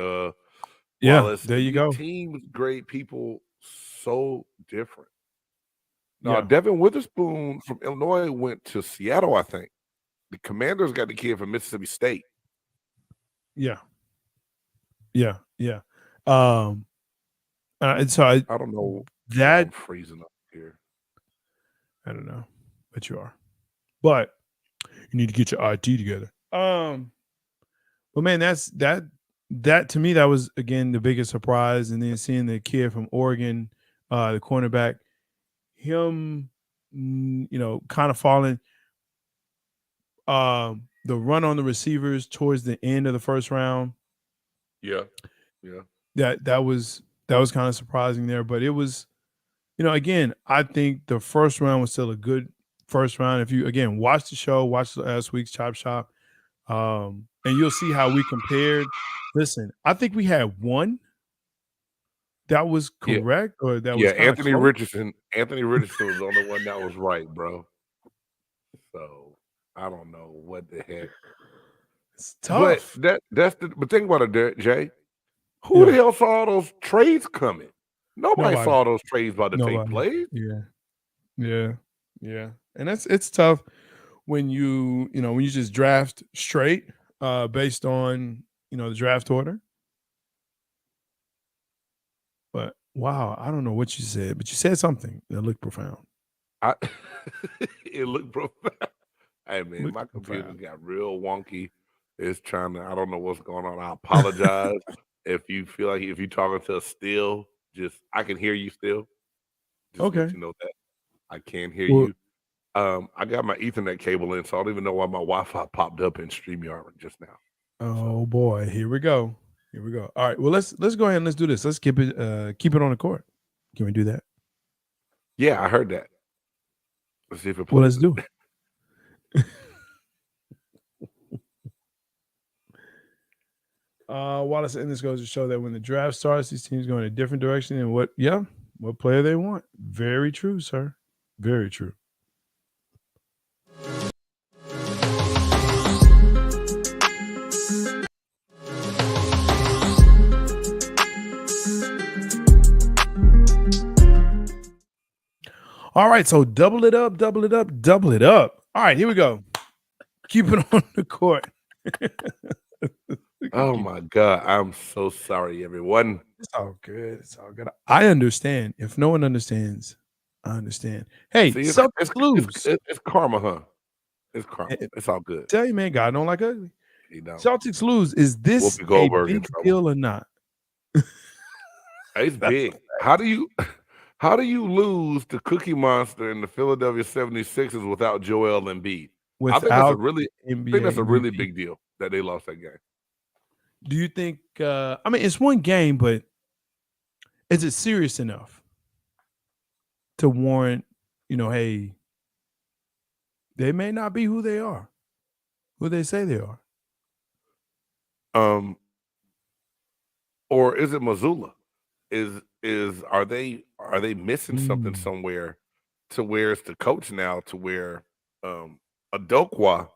yeah. Wallace, There you these go. teams grade people so different. Now, Yeah, Devin Witherspoon from Illinois went to Seattle, I think. The Commanders got the kid from Mississippi State. yeah, yeah. And so I don't know why I'm freezing up here. I don't know, but you are. But you need to get your IT together. But man, that to me that was again the biggest surprise, and then seeing the kid from Oregon, the cornerback, him, kind of falling. The run on the receivers towards the end of the first round. Yeah. That was kind of surprising there, but it was, again, I think the first round was still a good first round. If you again watch the show, watch last week's Chop Shop, and you'll see how we compared. Listen, I think we had one that was Yeah. correct, or that Yeah, was kind of Anthony close. Richardson. Anthony Richardson was the only one that was right, bro. So I don't know what the heck. It's tough. But but think about it, Jay. Who the hell saw those trades coming? Nobody saw those trades about to take place. Yeah. And it's tough when you just draft straight based on the draft order. But wow, I don't know what you said, but you said something that looked profound. It looked profound. Hey man, my computer got real wonky. It's trying to. I don't know what's going on. I apologize if you feel like if you're talking to us still. I can hear you still. Just to let you know that I can hear you. I got my Ethernet cable in, so I don't even know why my Wi-Fi popped up in StreamYard just now. Oh boy, here we go. All right, well let's go ahead and let's do this. Let's keep it on the court. Can we do that? Yeah, I heard that. Let's see if it plays. Well, let's do it. Wallace, and this goes to show that when the draft starts, these teams go in a different direction and what player they want. Very true, sir. Very true. All right, so double it up. All right, here we go. Keep it on the court. Oh my God, I'm so sorry, everyone. It's all good. I understand. If no one understands, I understand. Hey, Celtics lose. It's karma, huh? It's karma. It's all good. Tell you, man, God don't like ugly. He don't. Celtics lose. Is this a big deal or not? It's big. How do you lose to Cookie Monster and the Philadelphia 76ers without Joel Embiid? I think that's a really big deal that they lost that game. Do you think I mean it's one game, but is it serious enough to warrant, hey, they may not be who they are, who they say they are? Or is it Missoula? Are they missing something somewhere to where it's the coach now to where Adokwa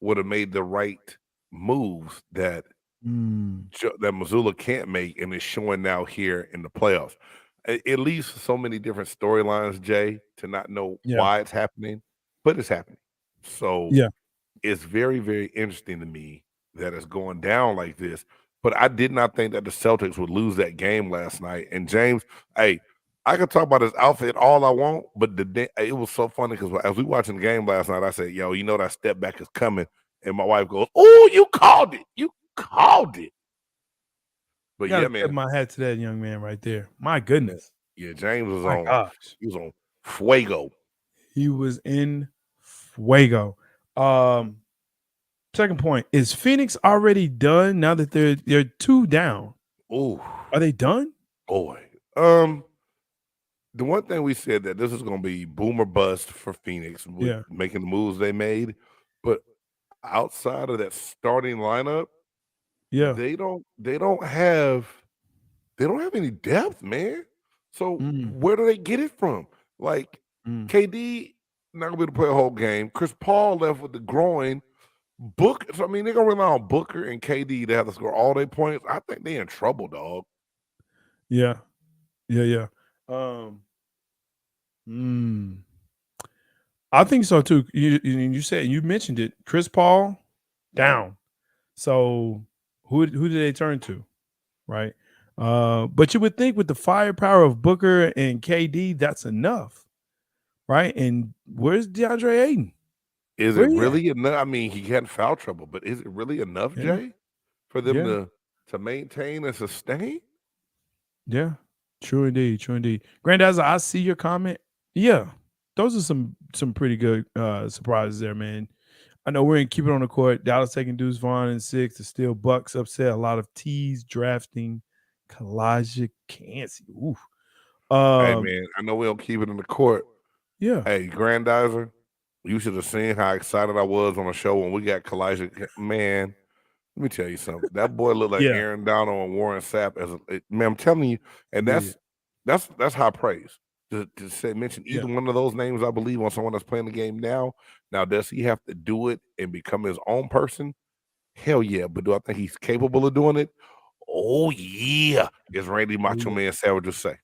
would have made the right moves that Missoula can't make, and is showing now here in the playoffs. It leaves so many different storylines, Jay, to not know why it's happening, but it's happening. So it's very, very interesting to me that it's going down like this. But I did not think that the Celtics would lose that game last night. And James, hey, I could talk about his outfit all I want, but it was so funny because as we watching the game last night, I said, "Yo, you know that step back is coming," and my wife goes, "Oh, you called it! You called it!" But yeah, man, tip my hat to that young man right there. My goodness. Yeah, James was My on. gosh. He was on fuego. He was in fuego. Second point, is Phoenix already done now that they're 2 down? Ooh, are they done? Boy, the one thing we said that this is going to be boom or bust for Phoenix with making the moves they made, but outside of that starting lineup, they don't have any depth, man. So where do they get it from? Like KD not gonna be able to play a whole game. Chris Paul left with the groin. Booker, so I mean, they're gonna rely on Booker and KD to have to score all their points. I think they're in trouble, dog. Yeah. I think so too. You mentioned it. Chris Paul down. So who do they turn to, right? But you would think with the firepower of Booker and KD, that's enough, right? And where's DeAndre Ayton? Is it really enough? I mean, he had foul trouble, but is it really enough, Jay, for them to maintain and sustain? Yeah, true indeed. Granddad's, I see your comment. Yeah, those are some pretty good surprises there, man. I know we're in Keep It on the Court. Dallas taking Deuce Vaughn in 6. The Steel Bucks upset. A lot of tees drafting. Kalijah Cansey. Ooh. Hey, man, I know we don't keep it in the court. Yeah. Hey, Grandizer, you should have seen how excited I was on the show when we got Kalijah. Man, let me tell you something. That boy looked like Aaron Donald and Warren Sapp. Man, I'm telling you, and that's high praise. To mention either one of those names, I believe, on someone that's playing the game now. Now, does he have to do it and become his own person? Hell yeah. But do I think he's capable of doing it? Oh yeah, as Randy Macho Man Savage would say.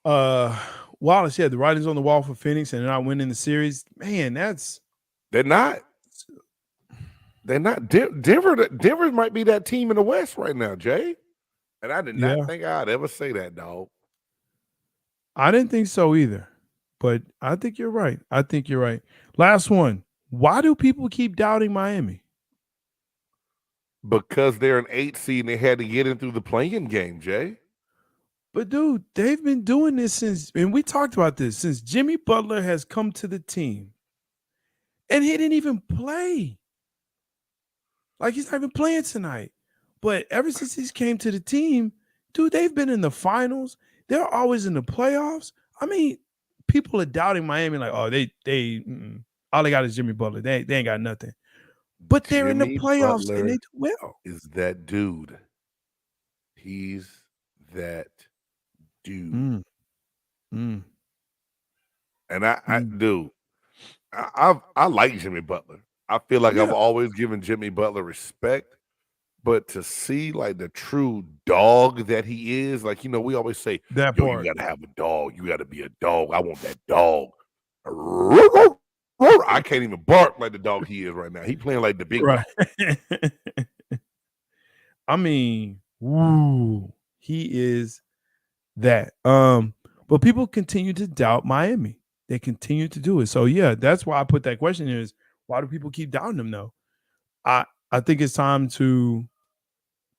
Wallace, the writing's on the wall for Phoenix, and they're not winning the series. Man, they're not. Denver might be that team in the West right now, Jay. And I did not think I'd ever say that, dog. I didn't think so either, but I think you're right. Last one. Why do people keep doubting Miami? Because they're an 8 seed and they had to get in through the play-in game, Jay. But dude, they've been doing this since, and we talked about this, since Jimmy Butler has come to the team. And he didn't even play. Like, he's not even playing tonight. But ever since he's came to the team, dude, they've been in the finals. They're always in the playoffs. I mean, people are doubting Miami like, oh, they all they got is Jimmy Butler. They ain't got nothing. But they're in the playoffs and they do well. Is that dude. He's that dude. And I do. I like Jimmy Butler. I feel like I've always given Jimmy Butler respect. But to see like the true dog that he is, like, we always say, you got to have a dog. You got to be a dog. I want that dog. I can't even bark like the dog he is right now. He playing like the big dog. I mean, he is that. But people continue to doubt Miami. They continue to do it. So that's why I put that question here is, why do people keep doubting them though? I think it's time to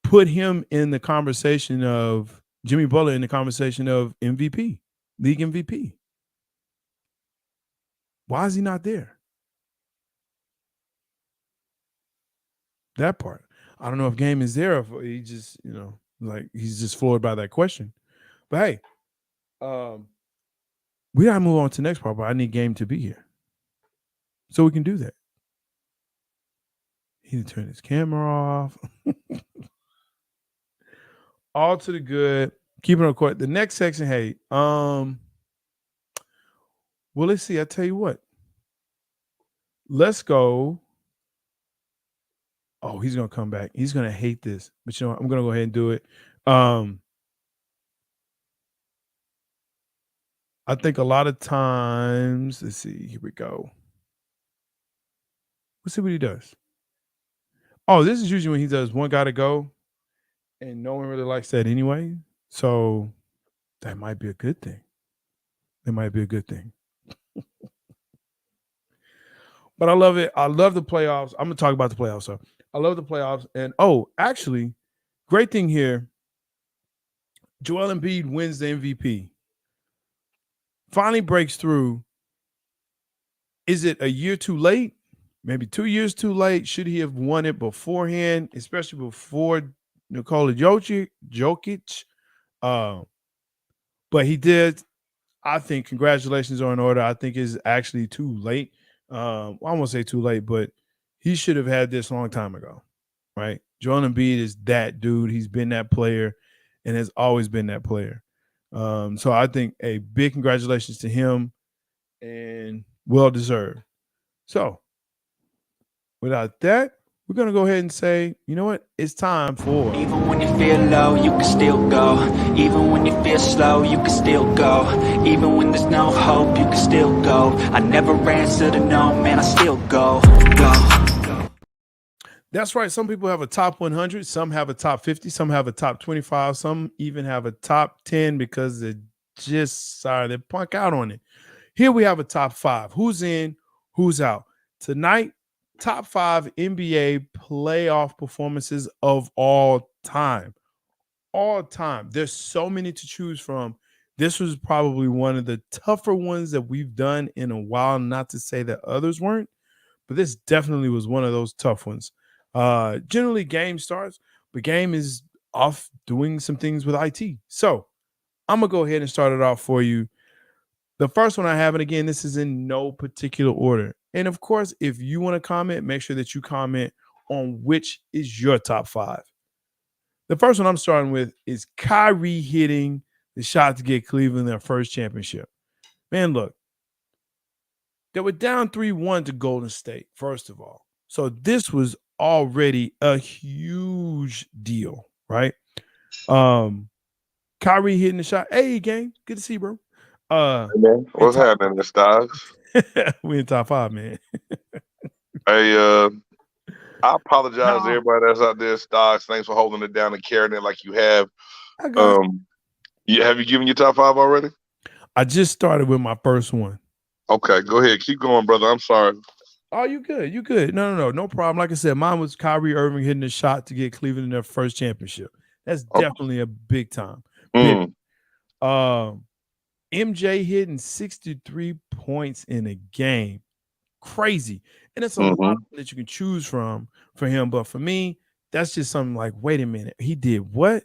put him in the conversation of Jimmy Butler in the conversation of MVP, league MVP. Why is he not there? That part. I don't know if Game is there, if he just, like he's just floored by that question. But hey, we gotta move on to the next part, but I need Game to be here. So we can do that. He didn't turn his camera off. All to the good. Keeping on court. The next section, hey, well, let's see. I tell you what. Let's go Oh, he's gonna come back. He's gonna hate this, but you know what? I'm gonna go ahead and do it. I think a lot of times, let's see, here we go. Let's see what he does. Oh, this is usually when he does one gotta go, and no one really likes that anyway. So that might be a good thing. It might be a good thing. But I love it. I love the playoffs. I'm gonna talk about the playoffs. So I love the playoffs. And actually, great thing here. Joel Embiid wins the MVP. Finally breaks through. Is it a year too late? Maybe 2 years too late. Should he have won it beforehand, especially before Nikola Jokic? But he did. I think congratulations are in order. I think it's actually too late. I won't say too late, but he should have had this a long time ago, right? Joel Embiid is that dude. He's been that player and has always been that player. So I think a big congratulations to him and well deserved. So without that, we're going to go ahead and say, you know what? It's time for. Even when you feel low, you can still go. Even when you feel slow, you can still go. Even when there's no hope, you can still go. I never answer to no, man, I still go. That's right. Some people have a top 100. Some have a top 50. Some have a top 25. Some even have a top 10 because they just they punk out on it. Here we have a top 5. Who's in? Who's out? Tonight, top 5 NBA playoff performances of all time. All time. There's so many to choose from. This was probably one of the tougher ones that we've done in a while, not to say that others weren't, but this definitely was one of those tough ones. Generally, game starts, but game is off doing some things with IT. So I'm going to go ahead and start it off for you. The first one I have, and again, this is in no particular order. And of course, if you want to comment, make sure that you comment on which is your top 5. The first one I'm starting with is Kyrie hitting the shot to get Cleveland their first championship. Man, look, they were down 3-1 to Golden State, first of all. So this was already a huge deal, right? Kyrie hitting the shot. Hey, gang, good to see you, bro. Hey, man. What's happening, the Stocks? We in top 5, man. Hey, I apologize to everybody that's out there, Stocks. Thanks for holding it down and carrying it like you have. Have you given your top 5 already? I just started with my first one. Okay, go ahead. Keep going, brother. I'm sorry. Oh, you good. You good. No problem. Like I said, mine was Kyrie Irving hitting the shot to get Cleveland in their first championship. That's definitely a big time. MJ hitting 63 points in a game. Crazy. And it's a lot that you can choose from for him. But for me, that's just something like, wait a minute. He did what?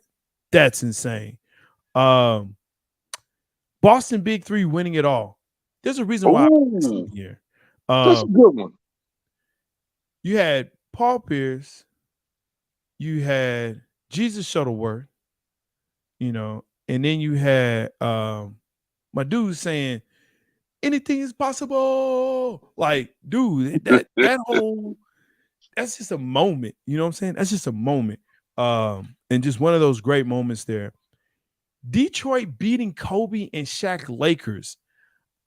That's insane. Boston Big 3 winning it all. There's a reason why I'm here. That's a good one. You had Paul Pierce. You had Jesus Shuttleworth, and then you had my dude saying anything is possible. Like, dude, that whole that's just a moment. You know what I'm saying? That's just a moment. And just one of those great moments there. Detroit beating Kobe and Shaq Lakers.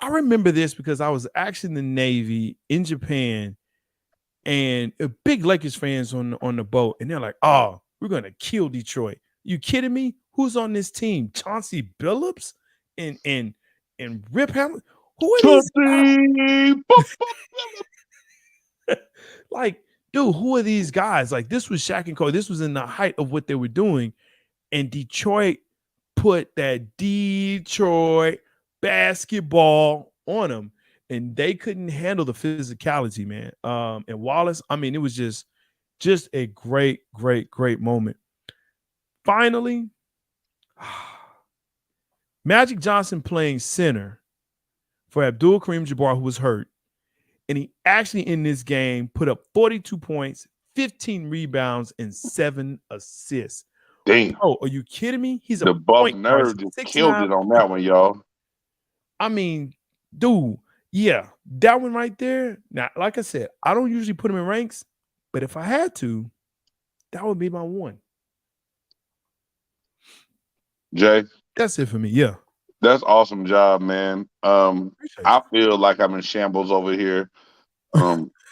I remember this because I was actually in the Navy in Japan, and big Lakers fans on the boat, and they're like, "Oh, we're gonna kill Detroit." You kidding me? Who's on this team? Chauncey Billups and Rip Hamilton. Who are these guys? Like, dude, who are these guys? Like, this was Shaq and Kobe. This was in the height of what they were doing, and Detroit put that Detroit basketball on them, and they couldn't handle the physicality, man. And Wallace, I mean, it was just a great moment. Finally, Magic Johnson playing center for Abdul Kareem Jabbar, who was hurt. And he actually in this game put up 42 points, 15 rebounds, and 7 assists. Damn. Oh, are you kidding me? He's the Buff Nerve just killed it on that one, y'all. I mean, dude, yeah, that one right there. Now, like I said, I don't usually put him in ranks, but if I had to, That would be my one. Jay, that's it for me. Yeah. That's awesome job, man. I feel like I'm in shambles over here.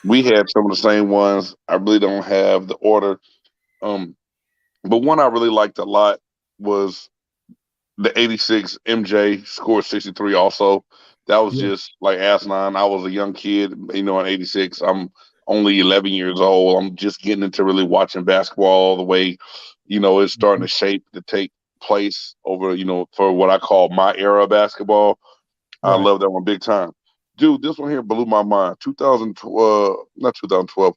We had some of the same ones. I really don't have the order. But one I really liked a lot was the 86 MJ scored 63 also. That was just like asinine. I was a young kid, in 86. I'm only 11 years old. I'm just getting into really watching basketball all the way. It's starting to shape to take place over, for what I call my era of basketball. I love that one big time. Dude, this one here blew my mind. 2012, not 2012,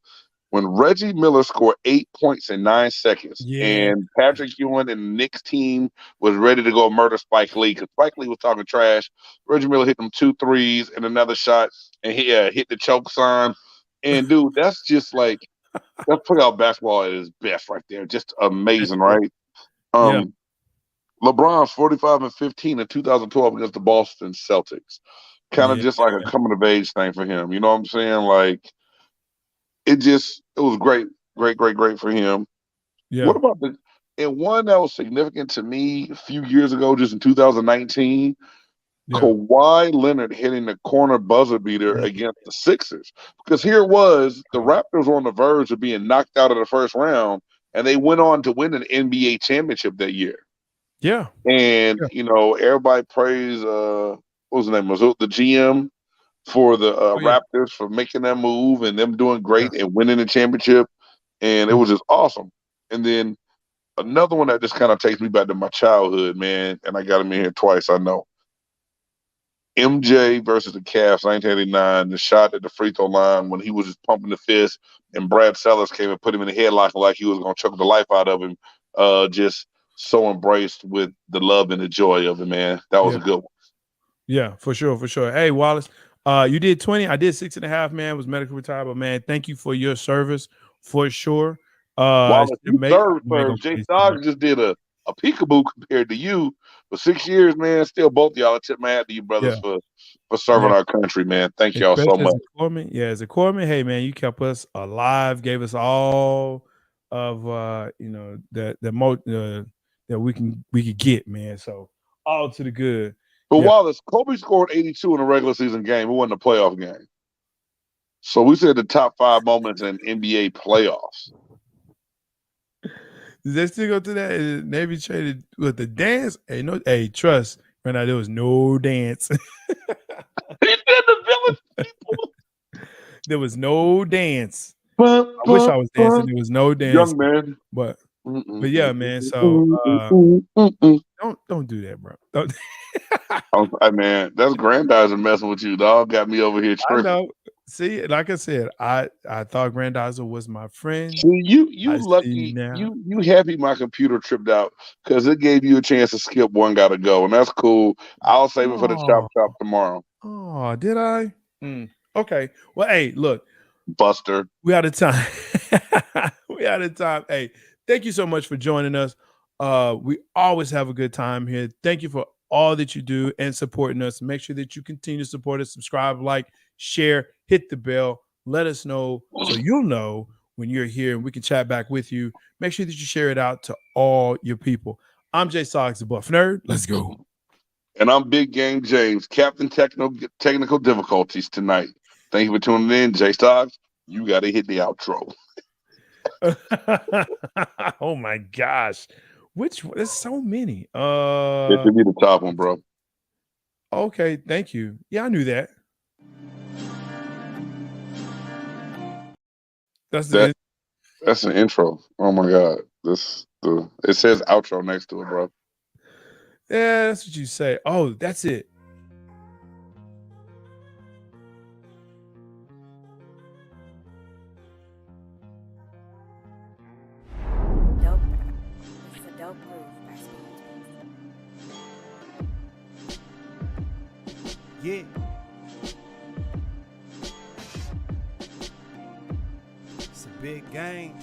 when Reggie Miller scored 8 points in 9 seconds, and Patrick Ewing and the Knicks team was ready to go murder Spike Lee because Spike Lee was talking trash. Reggie Miller hit them 2 threes and another shot, and he hit the choke sign. And dude, that's just like that's playoff basketball at its best right there. Just amazing, right? LeBron's 45 and 15 in 2012 against the Boston Celtics. Kind of just like a coming of age thing for him. You know what I'm saying? Like it was great for him. Yeah. What about and one that was significant to me a few years ago, just in 2019, Kawhi Leonard hitting the corner buzzer beater against the Sixers. Because here it was, the Raptors were on the verge of being knocked out of the first round, and they went on to win an NBA championship that year. Yeah. And, everybody praised, what was the name? Was it the GM for the Raptors for making that move and them doing great and winning the championship. And it was just awesome. And then another one that just kind of takes me back to my childhood, man, and I got him in here twice, I know. MJ versus the Cavs, 1989, the shot at the free throw line when he was just pumping the fist, and Brad Sellers came and put him in the headlock like he was going to choke the life out of him. Just so embraced with the love and the joy of it, man. That was a good one. Yeah, for sure. Hey, Wallace, you did 20. I did 6.5, man. Was medical retired, but man, thank you for your service for sure. Wallace, you served. J-Stogs just did a peekaboo compared to you for 6 years, man. Still, both of y'all, I tip my hat to you brothers for serving our country, man. Thank y'all so much. As a corpsman, hey, man, you kept us alive, gave us all of that we could get, man. So all to the good. But Wallace, Kobe scored 82 in a regular season game. It wasn't a playoff game. So we said the top 5 moments in NBA playoffs. Does that still go to that? Navy traded with the dance? Hey, trust. Right now, there was no dance. He did the village people. There was no dance. I wish I was dancing. There was no dance. Young man. But yeah, man. So don't do that, bro. Don't. Man, that's Grandizer messing with you, dog. Got me over here tripping. I know. See, like I said, I thought Grandizer was my friend. See, you lucky. You happy my computer tripped out because it gave you a chance to skip one gotta go, and that's cool. I'll save it for the chop tomorrow. Oh, did I? Okay. Well, hey, look, Buster, we out of time. Hey, thank you so much for joining us. We always have a good time here. Thank you for all that you do and supporting us. Make sure that you continue to support us. Subscribe, like, share, hit the bell. Let us know so you'll know when you're here and we can chat back with you. Make sure that you share it out to all your people. I'm J-Stogs, the Buff Nerd. Let's go. And I'm Big Game James, Captain Technical Difficulties tonight. Thank you for tuning in, J-Stogs. You got to hit the outro. Oh my gosh. Which one? There's so many. It should be the top one, bro. Okay, thank you. Yeah, I knew that. That's an intro. Oh my god. It says outro next to it, bro. Yeah, that's what you say. Oh, that's it. Yeah. It's a big game.